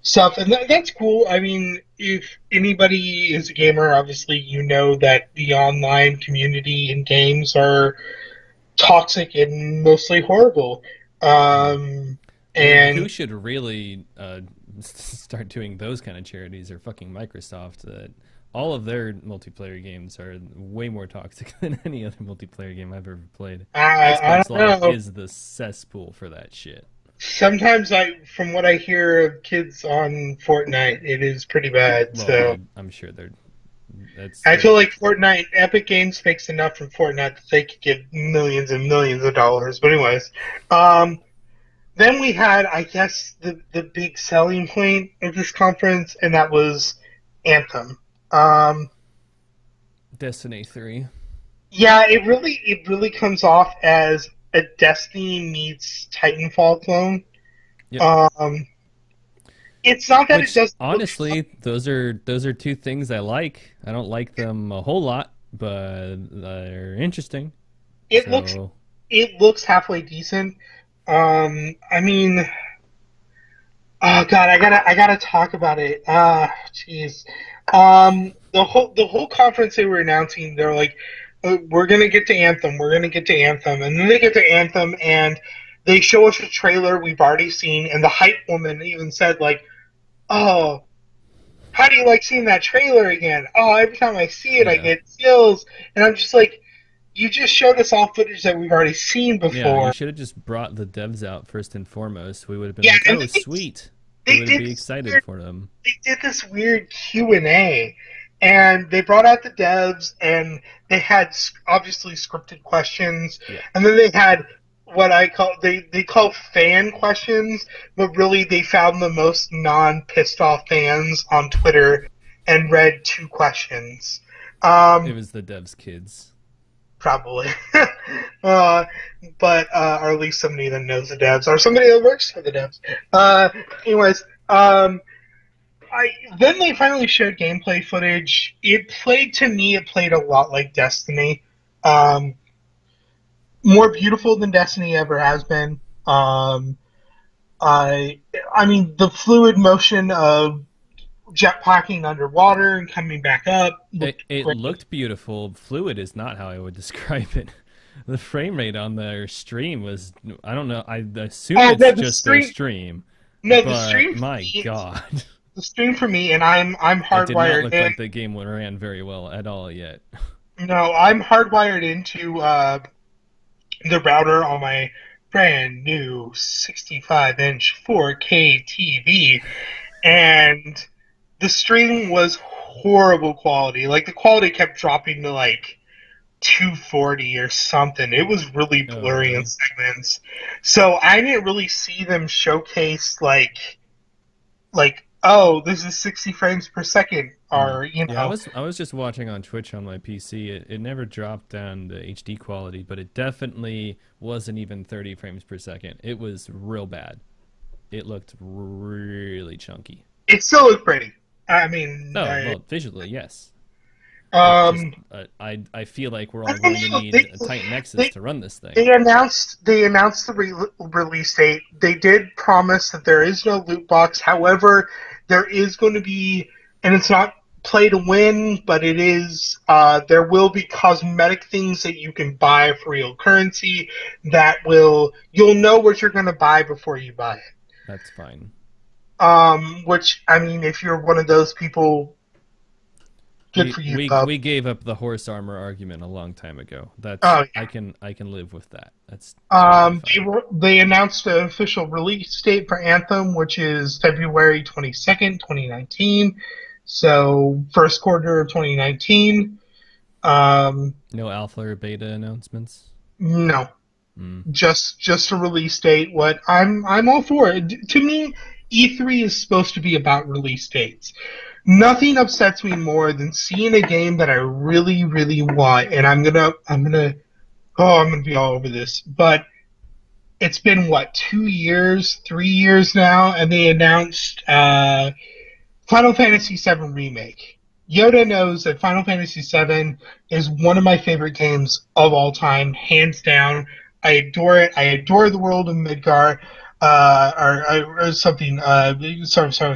stuff, and that's cool. I mean, if anybody is a gamer, obviously you know that the online community in games are toxic and mostly horrible. And who should really start doing those kind of charities are fucking Microsoft. All of their multiplayer games are way more toxic than any other multiplayer game I've ever played. Xbox Live is the cesspool for that shit. Sometimes, from what I hear of kids on Fortnite, it is pretty bad. Well, so I'm sure they're That's I that. feel like Fortnite, Epic Games makes enough from Fortnite that they could give millions and millions of dollars. But anyways, um, then we had, I guess, the big selling point of this conference, and that was Anthem. Um, Destiny 3. yeah, it really comes off as a Destiny meets Titanfall clone. Yep. Um, it's not that it Which doesn't look fun. honestly, those are two things I like. I don't like them a whole lot, but they're interesting. It looks So it looks halfway decent. I mean, oh god, I gotta talk about it. Jeez. The whole conference they were announcing, they're like, we're gonna get to Anthem, we're gonna get to Anthem, and then they get to Anthem, and they show us a trailer we've already seen, and the hype woman even said like, oh, how do you like seeing that trailer again? Oh, every time I see it, I yeah, get chills, and I'm just like, you just showed us all footage that we've already seen yeah. You before. should have just brought the devs out first and foremost. We would have been Yeah, like, and oh, sweet. We they would did be this excited weird for them. they did this weird Q&A, and they brought out the devs, and they had obviously scripted questions, Yeah. and then they had what I call they call fan questions, but really they found the most non pissed off fans on Twitter and read two questions. It Um, was the devs' kids. Probably. uh, or at least somebody that knows the devs, or somebody that works for the devs. Anyways, I then they finally showed gameplay footage. It played a lot like Destiny. Um, More beautiful than Destiny ever has been. I I mean the fluid motion of jetpacking underwater and coming back up looked It great. looked beautiful. Fluid is not how I would describe it. The frame rate on their stream was, I don't know, I assume Oh it's no, the just their stream stream, no the but stream for my me god. the stream for me, and I'm It did not hardwired look in. like the game ran very well at all yet. No, I'm hardwired into the router on my brand new 65-inch 4K TV, and the stream was horrible quality. Like the quality kept dropping to like 240 or something. It was really Oh, blurry in really? segments. So I didn't really see them showcase like oh, this is 60 frames per second, Mm. or you Yeah, know. I was just watching on Twitch on my PC. It never dropped down the HD quality, but it definitely wasn't even 30 frames per second. It was real bad. It looked really chunky. It still looked pretty. I mean, Oh, well, visually, yes. It just, um, I feel like we're I all don't going to know. need a tight nexus They to run this thing. they announced the release date. They did promise that there is no loot box. However, there is going to be, and it's not play to win, but it is. There will be cosmetic things that you can buy for real currency. You'll know what you're going to buy before you buy it. That's fine. Which I mean, if you're one of those people, good for you, bub. We gave up the horse armor argument a long time ago. That's Oh, I can live with that. That's totally fine. they announced the official release date for Anthem, which is February 22nd, 2019. So first quarter of 2019. Um, No alpha or beta announcements. no, Mm. just a release date. What I'm all for it. To me, E3 is supposed to be about release dates. Nothing upsets me more than seeing a game that I really, really want, and I'm gonna be all over this, but it's been what 2 years, 3 years now, and they announced Final Fantasy VII Remake. Yoda knows that Final Fantasy VII is one of my favorite games of all time, hands down. I adore it. I adore the world of Midgar, or something.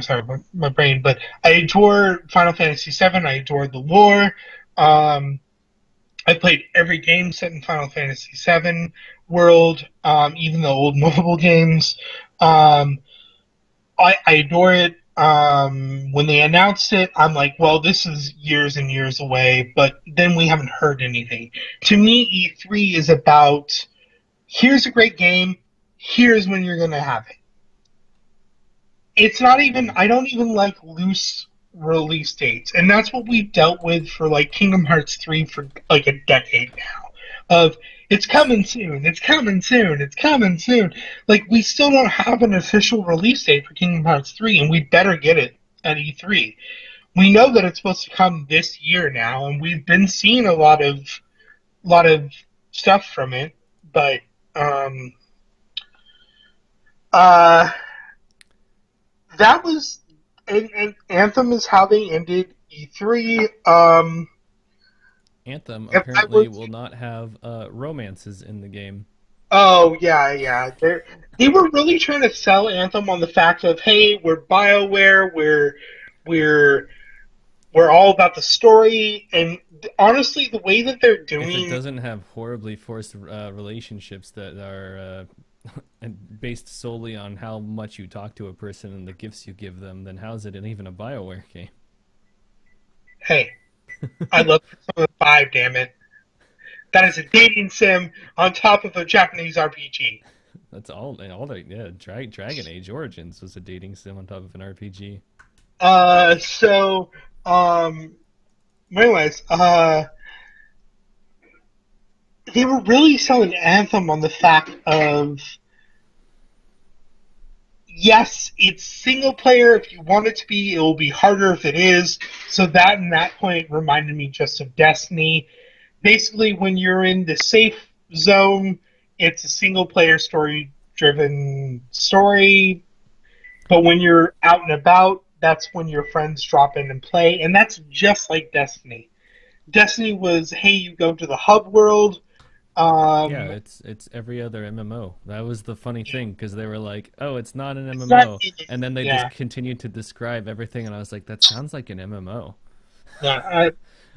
Sorry, my brain. But I adore Final Fantasy VII. I adore the lore. Um, I played every game set in Final Fantasy VII world, even the old mobile games. Um, I adore it. When they announced it, I'm like, well, this is years and years away, but then we haven't heard anything. To me, E3 is about here's a great game, here's when you're going to have it. It's not even, I don't even like loose release dates, and that's what we've dealt with for like Kingdom Hearts 3 for like a decade now. Of it's coming soon, it's coming soon, it's coming soon. Like we still don't have an official release date for Kingdom Hearts 3, and we better get it at E3. We know that it's supposed to come this year now, and we've been seeing a lot of stuff from it, but um, uh, that was and Anthem is how they ended E3. Anthem If I apparently were will not have romances in the game. Oh yeah, yeah. They were really trying to sell Anthem on the fact of, hey, we're BioWare, we're we're all about the story, and honestly, the way that they're If it doing, doesn't have horribly forced relationships that are based solely on how much you talk to a person and the gifts you give them, then how's it even a BioWare game? hey, I love Persona 5, damn it. That is a dating sim on top of a Japanese RPG. That's all they, yeah. Dragon Age Origins was a dating sim on top of an RPG. So, um, anyways, they were really selling Anthem on the fact of yes, it's single player. If you want it to be, it will be harder if it is. So that and that point reminded me just of Destiny. Basically, when you're in the safe zone, it's a single player story driven story. But when you're out and about, that's when your friends drop in and play. And that's just like Destiny. Destiny was, hey, you go to the hub world. Yeah, Um, it's every other MMO. That was the funny thing because they were like, "Oh, it's not an it's not, MMO," and then they just yeah, continued to describe everything, and I was like, "That sounds like an MMO." yeah.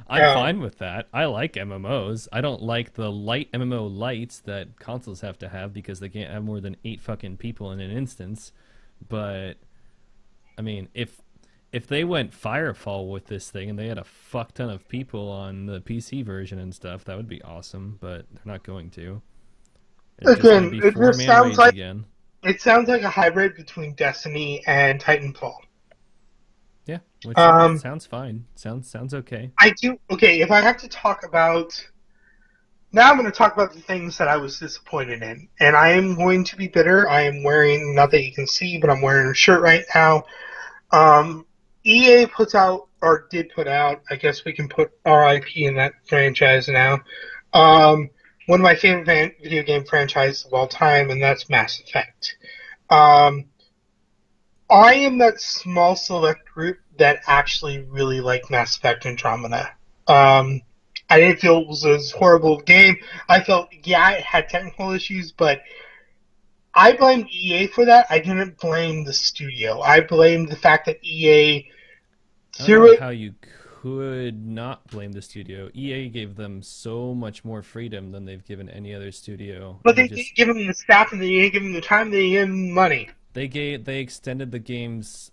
I'm fine with that. I like MMOs. I don't like the light MMO lights that consoles have to have because they can't have more than 8 fucking people in an instance. But I mean, if they went Firefall with this thing and they had a fuck ton of people on the PC version and stuff, that would be awesome. But they're not going to. It's just going to Again, be it four just man sounds raids like again. a hybrid between Destiny and Titanfall. Yeah, which Um, sounds fine. Sounds okay. I do. Okay, if I have to talk about now, I'm going to talk about the things that I was disappointed in, and I am going to be bitter. I am wearing, not that you can see, but I'm wearing a shirt right now. Um, EA puts out or did put out. I guess we can put RIP in that franchise now. Um, one of my favorite video game franchises of all time, and that's Mass Effect. Um, I am that small select group that actually really like Mass Effect Andromeda. Um, I didn't feel it was a horrible game. I felt, yeah, it had technical issues, but I blamed EA for that. I didn't blame the studio. I blamed the fact that EA I don't know threw it, how you could not blame the studio. EA gave them so much more freedom than they've given any other studio, but and they didn't give them the staff and they didn't give them the time, they didn't give them money. they extended the game's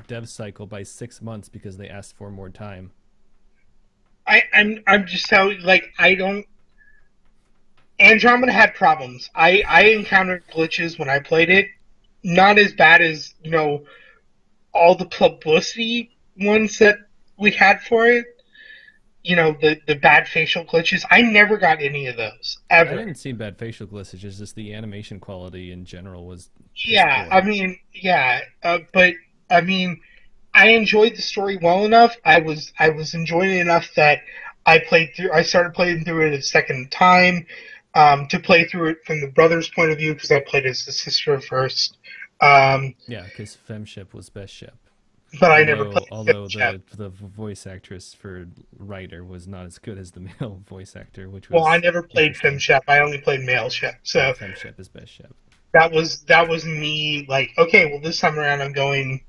dev cycle by 6 months because they asked for more time. I'm just telling, like, I don't. Andromeda had problems. I encountered glitches when I played it. Not as bad as, all the publicity ones that we had for it. The bad facial glitches. I never got any of those, I ever. didn't see bad facial glitches. Just the animation quality in general was piss Yeah, I poor. mean, yeah, but I mean, I enjoyed the story well enough. I was enjoying it enough that I started playing through it a second time, to play through it from the brother's point of view because I played as the sister first. Um, Yeah, because Femship was best ship. but I never Although played although Fifth Chef. the voice actress for Ryder was not as good as the male voice actor, which Well, I was never played Fem interesting. Chef. I only played Male Chef. Yeah, So Femship is best ship. that was me like, okay, well this time around I'm going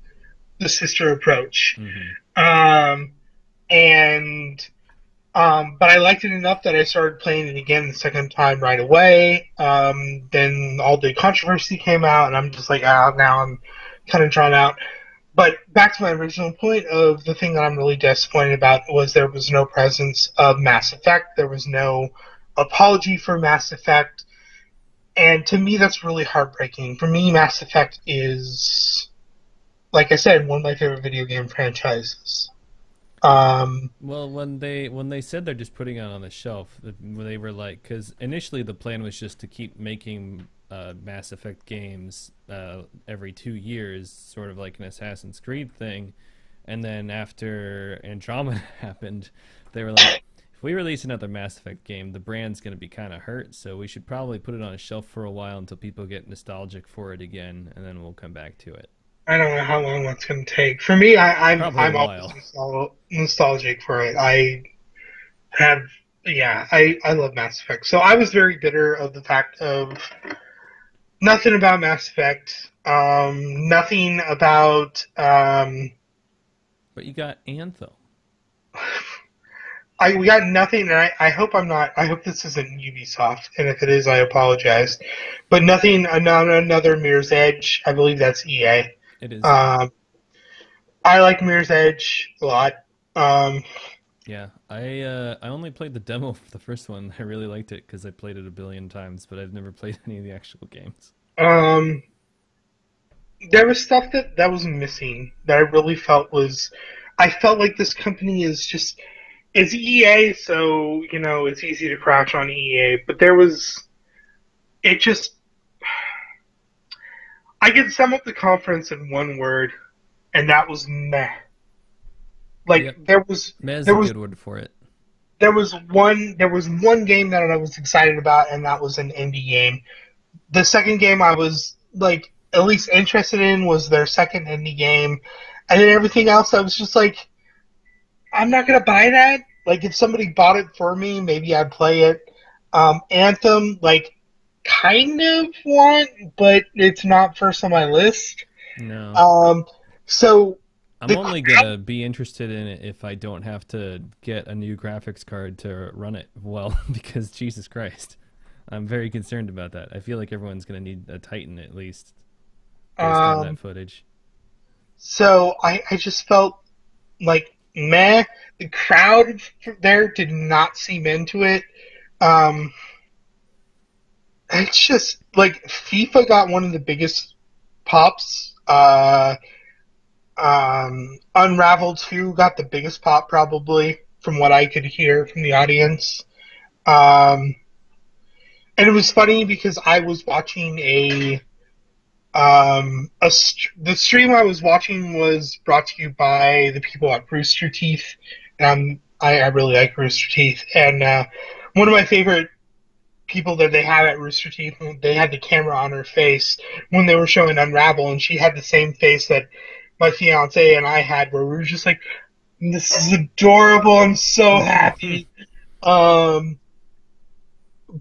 the sister approach. Hmm. Um, and but I liked it enough that I started playing it again the second time right away. Then all the controversy came out, and I'm just like, now I'm kind of drawn out. But back to my original point of the thing that I'm really disappointed about was there was no presence of Mass Effect. There was no apology for Mass Effect. And to me, that's really heartbreaking. For me, Mass Effect is like I said, one of my favorite video game franchises. Um, Well, when they said they're just putting it on the shelf, they were like, because initially the plan was just to keep making Mass Effect games every 2 years, sort of like an Assassin's Creed thing, and then after Andromeda happened, they were like, if we release another Mass Effect game, the brand's going to be kind of hurt, so we should probably put it on a shelf for a while until people get nostalgic for it again, and then we'll come back to it. I don't know how long that's going to take. For me, Probably a I'm always while. nostalgic for it. I have, yeah, I love Mass Effect. So I was very bitter of the fact of nothing about Mass Effect, nothing about, But you got Anthem. we got nothing, and I hope I'm not, I hope this isn't Ubisoft, and if it is, I apologize. But nothing, another Mirror's Edge. I believe that's EA. It is. Um, I like Mirror's Edge a lot. Um, Yeah, I only played the demo for the first one. I really liked it because I played it a billion times, but I've never played any of the actual games. um, there was stuff that was missing that I really felt was. I felt like this company is just. It's EA, so it's easy to crash on EA. But there was. It just. I could sum up the conference in one word, and that was meh. Like Yep, there was Mez there a was good word for it. there was one game that I was excited about, and that was an indie game. The second game I was like at least interested in was their second indie game, and then everything else I was just like, I'm not gonna buy that. Like if somebody bought it for me, maybe I'd play it. Anthem, like kind of want, but it's not first on my list. No, Um, so I'm the only gonna be interested in it if I don't have to get a new graphics card to run it well, because Jesus Christ, I'm very concerned about that. I feel like everyone's gonna need a Titan at least, based on that um, footage. so I just felt like meh. The crowd there did not seem into it. Um, it's just like FIFA got one of the biggest pops. Unravel 2 got the biggest pop probably from what I could hear from the audience. Um, and it was funny because I was watching the stream I was watching was brought to you by the people at Rooster Teeth. I really like Rooster Teeth, and one of my favorite people that they have at Rooster Teeth, they had the camera on her face when they were showing Unravel, and she had the same face that my fiance and I had, where we were just like, "This is adorable. I'm so happy." Um,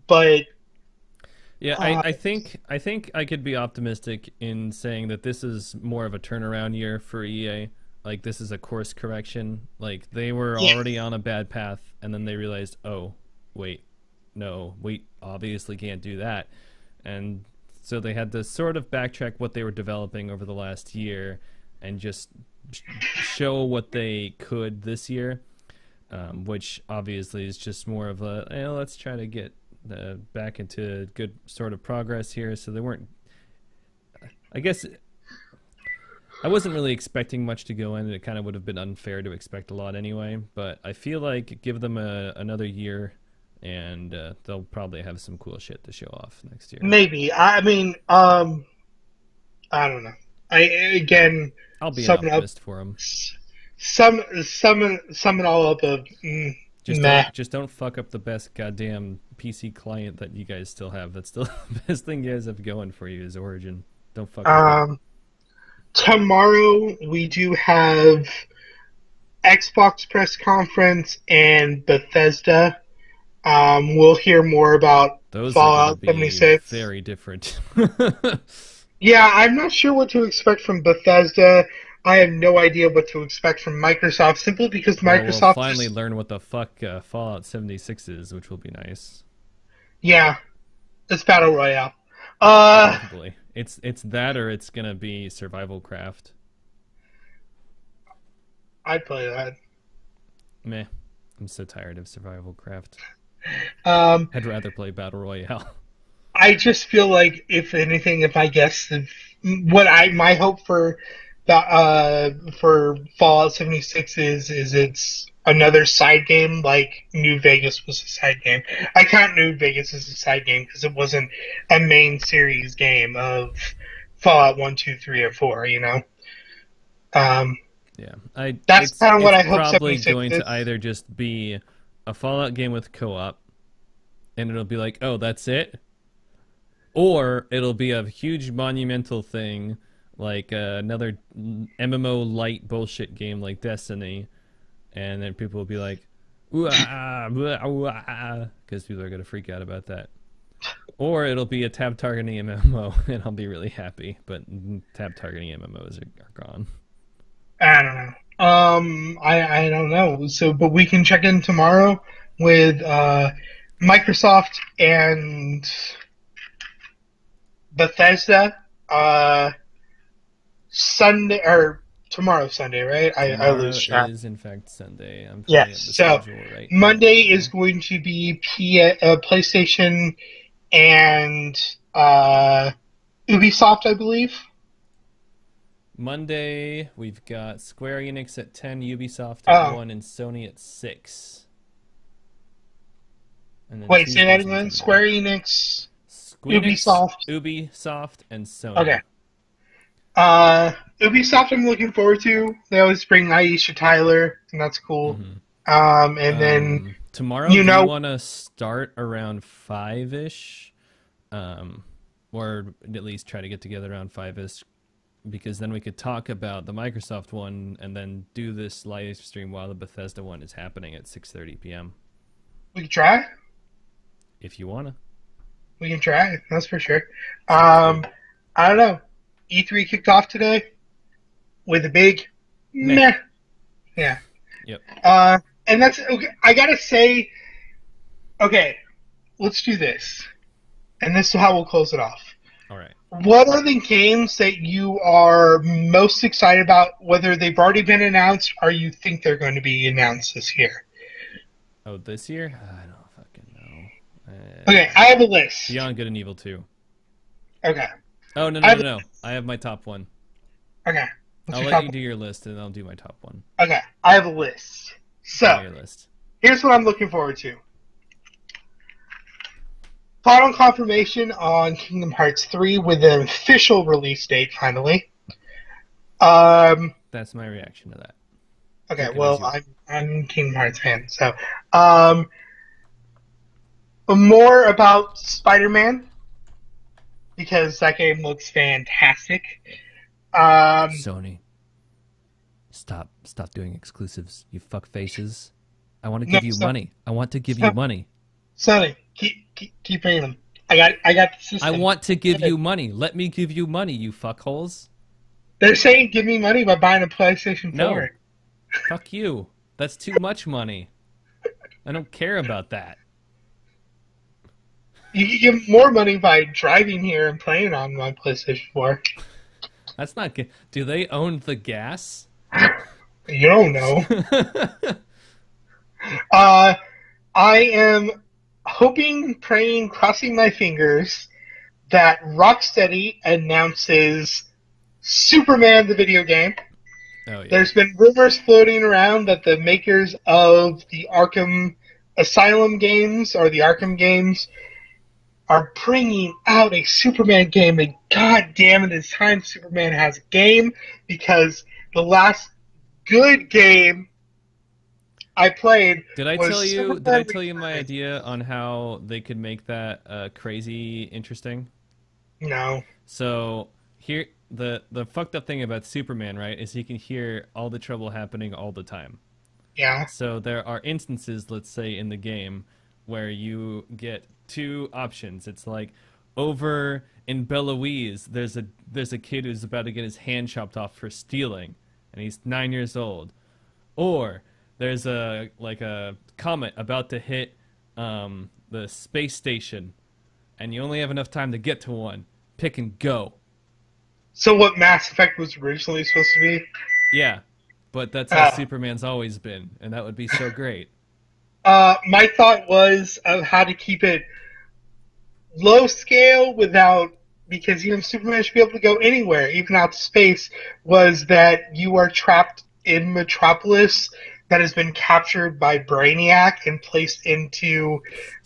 but Yeah, uh, I think I could be optimistic in saying that this is more of a turnaround year for EA. Like this is a course correction. Like they were yeah, already on a bad path, and then they realized, oh, wait, no, we obviously can't do that, and so they had to sort of backtrack what they were developing over the last year, and just show what they could this year, which obviously is just more of a let's try to get back into good sort of progress here. So they weren't. I guess I wasn't really expecting much to go in. It kind of would have been unfair to expect a lot anyway. But I feel like give them another year, and they'll probably have some cool shit to show off next year. maybe. I mean, I don't know. I again I'll be an sum it up, optimist for them. sum it all up of Just meh. don't fuck up the best goddamn PC client that you guys still have. That's still the best thing you guys have going for you is Origin. Don't fuck that up. Um, Tomorrow we do have Xbox press conference and Bethesda. We'll hear more about Those are going to Fallout be 76. very different. Yeah, I'm not sure what to expect from Bethesda. I have no idea what to expect from Microsoft, simply because Well, we'll Microsoft finally just, learn what the fuck Fallout 76 is, which will be nice. yeah, it's Battle Royale. Uh, Probably. It's that or it's gonna be survival craft. I'd play that. Meh. I'm so tired of survival craft. Um, I'd rather play battle royale. I just feel like, if anything, if I guess what my hope for for Fallout 76 is it's another side game like New Vegas was a side game. I count New Vegas as a side game because it wasn't a main series game of Fallout 1, 2, 3, or 4. You know, Yeah, that's kind of what I it's hope probably 76 going is. to either just be a Fallout game with co-op, and it'll be like, oh, that's it, or it'll be a huge monumental thing like another MMO light bullshit game like Destiny, and then people will be like, because people are gonna freak out about that. Or it'll be a tab targeting MMO, and I'll be really happy. But tab targeting MMOs are gone. I don't know. I don't know. So, but we can check in tomorrow with Microsoft and Bethesda. Sunday or tomorrow, Sunday, right? I lose track. Tomorrow is in fact Sunday. I'm pulling up the Yes. So schedule right Monday now. is going to be PlayStation and Ubisoft, I believe. Monday we've got Square Enix at 10, Ubisoft at 1, and Sony at 6. And then Wait, say that Tuesday's again. Nintendo. Square Enix, Squeenix, Ubisoft. Ubisoft, and Sony. Okay. Ubisoft I'm looking forward to. They always bring Aisha Tyler, and that's cool. Mm-hmm. And then tomorrow, do you want to start around 5-ish? Or at least try to get together around 5-ish, because then we could talk about the Microsoft one and then do this live stream while the Bethesda one is happening at 6:30 p.m. we can try. If you wanna. We can try. That's for sure. I don't know. E3 kicked off today with a big meh. Yeah. Yep. And that's okay. I gotta say, okay, let's do this, and this is how we'll close it off. All right. What are the games that you are most excited about, whether they've already been announced or you think they're going to be announced this year? Oh, this year? I don't fucking know. Okay, I have a list. Beyond Good and Evil 2. Okay. Oh, no. I have my top one. Okay. I'll let you do your list, and I'll do my top one. Okay, I have a list. So, Your list. here's what I'm looking forward to. Final confirmation on Kingdom Hearts 3 with an official release date, finally. That's my reaction to that. Okay, Okay, well, that's I'm a Kingdom Hearts fan, so. More about Spider-Man, because that game looks fantastic. Sony. Stop doing exclusives, you fuck faces. I want to give you money. I want to give you money. Sony, keep paying them. I got the system. I want to give you money. Let me give you money, you fuckholes. They're saying give me money by buying a PlayStation 4. No. Fuck you. That's too much money. I don't care about that. You can give more money by driving here and playing on my PlayStation 4. That's not good. Do they own the gas? You don't know. I am hoping, praying, crossing my fingers that Rocksteady announces Superman the video game. Oh, yeah. There's been rumors floating around that the makers of the Arkham Asylum games or the Arkham games are bringing out a Superman game, and god damn it, it's time Superman has a game, because the last good game I played Did I was tell you? Superman Did I tell you my Returns. idea on how they could make that crazy interesting? No. So here, the fucked up thing about Superman, right, is he can hear all the trouble happening all the time. Yeah. So there are instances, let's say, in the game where you get two options. It's like over in Beloise, there's a kid who's about to get his hand chopped off for stealing, and he's 9 years old. Or there's a comet about to hit the space station, and you only have enough time to get to one. Pick and go. So what Mass Effect was originally supposed to be? Yeah, but that's how Superman's always been, and that would be so great. My thought was of how to keep it low scale without because Superman should be able to go anywhere, even out to space, was that you are trapped in Metropolis that has been captured by Brainiac and placed into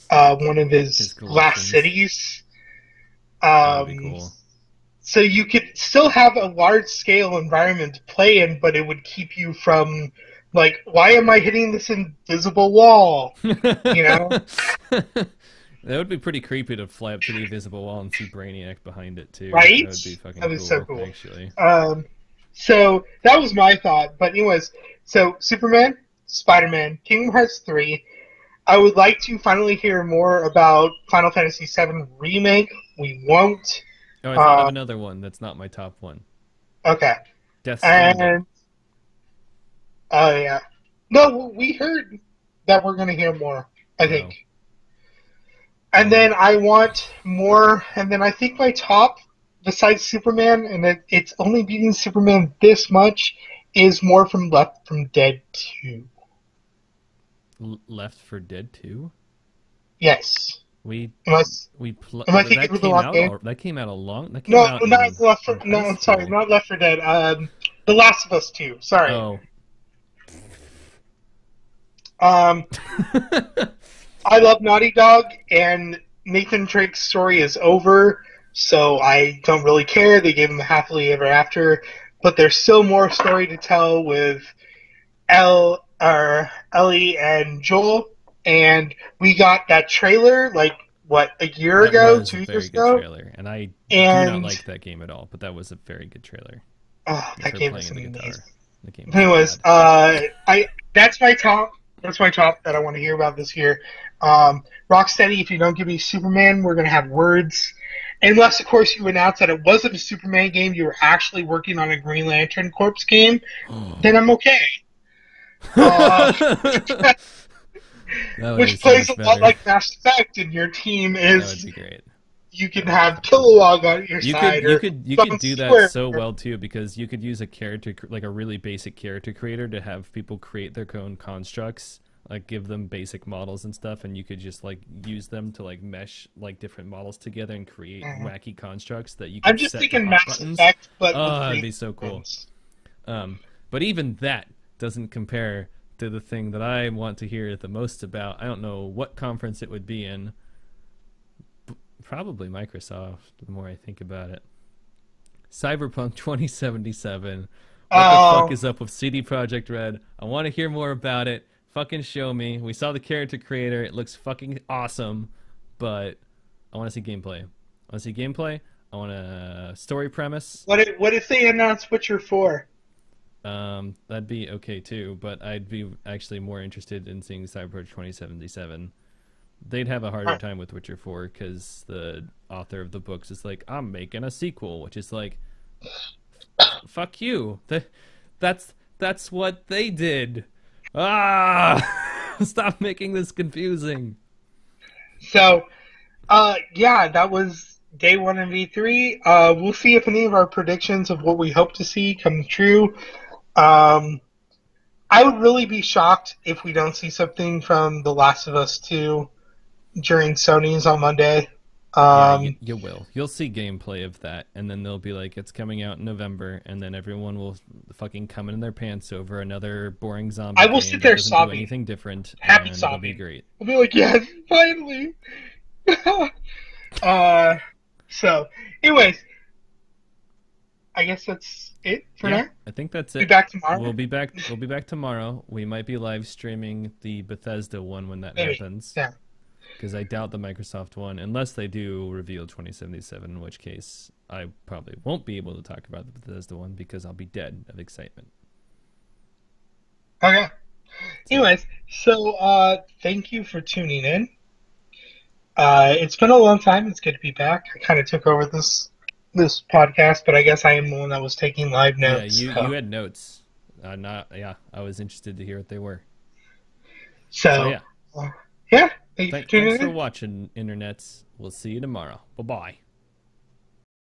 one of his last collections. cities. That would be cool. So you could still have a large scale environment to play in, but it would keep you from, like, why am I hitting this invisible wall? You know? That would be pretty creepy to fly up to the invisible wall and see Brainiac behind it too. Right? That would be fucking That was cool, so cool. actually. So that was my thought. But anyways, so Superman, Spider-Man, Kingdom Hearts 3. I would like to finally hear more about Final Fantasy VII Remake. We won't. Oh, I thought of another one that's not my top one. Okay. Death Stranding. And oh yeah. No, we heard that we're gonna hear more, I think. And then I want more, and then I think my top, besides Superman, and it's only beating Superman this much, is more from Left from Dead 2. Left 4 Dead 2? Yes. Am I thinking of the wrong game? That came out not Left 4. No, I'm sorry, not Left 4 Dead. The Last of Us 2. Sorry. Oh. I love Naughty Dog, and Nathan Drake's story is over, so I don't really care. They gave him a happily ever after, but there's still more story to tell with Ellie and Joel, and we got that trailer, like, what, a year ago, 2 years ago? Trailer, and I do not like that game at all, but that was a very good trailer. Oh, that game was amazing. Anyways, that's my top. That's my top that I want to hear about this year. Rocksteady, if you don't give me Superman, we're going to have words. Unless, of course, you announce that it wasn't a Superman game, you were actually working on a Green Lantern Corps game, then I'm okay. Which plays a lot like Mass Effect, and your team is... That would be great. You can have Kilowog on your side. You could do that so well too, because you could use a character, like a really basic character creator, to have people create their own constructs, like give them basic models and stuff, and you could just like use them to like mesh like different models together and create wacky constructs that you. Could I'm just thinking Mass Effect, but that'd be so cool. But even that doesn't compare to the thing that I want to hear the most about. I don't know what conference it would be in. Probably Microsoft, the more I think about it. Cyberpunk 2077. What the fuck is up with CD Projekt Red? I want to hear more about it. Fucking show me. We saw the character creator. It looks fucking awesome. But I want to see gameplay. I want a story premise. What if they announce Witcher 4? That'd be okay too, but I'd be actually more interested in seeing Cyberpunk 2077. They'd have a harder time with Witcher 4 because the author of the books is like, I'm making a sequel, which is like, fuck you. That's what they did. Stop making this confusing. So, yeah, that was day one of E3. We'll see if any of our predictions of what we hope to see come true. I would really be shocked if we don't see something from The Last of Us 2 during Sony's on Monday. You will. You'll see gameplay of that, and then they'll be like, it's coming out in November, and then everyone will fucking come in their pants over another boring zombie I will game sit there that doesn't sobbing. do anything different. Happy and sobbing. It'll be great. I'll be like, yes, finally. So, anyways, I guess that's it for now. I think that's it. Be back tomorrow. We'll be back tomorrow. We might be live streaming the Bethesda one when that happens. Yeah. Because I doubt the Microsoft one, unless they do reveal 2077, in which case I probably won't be able to talk about the Bethesda one because I'll be dead of excitement. Okay. Anyways, so thank you for tuning in. It's been a long time. It's good to be back. I kind of took over this podcast, but I guess I am the one that was taking live notes. Yeah, you had notes. I was interested to hear what they were. So yeah. Thanks for watching, internets. We'll see you tomorrow. Bye-bye.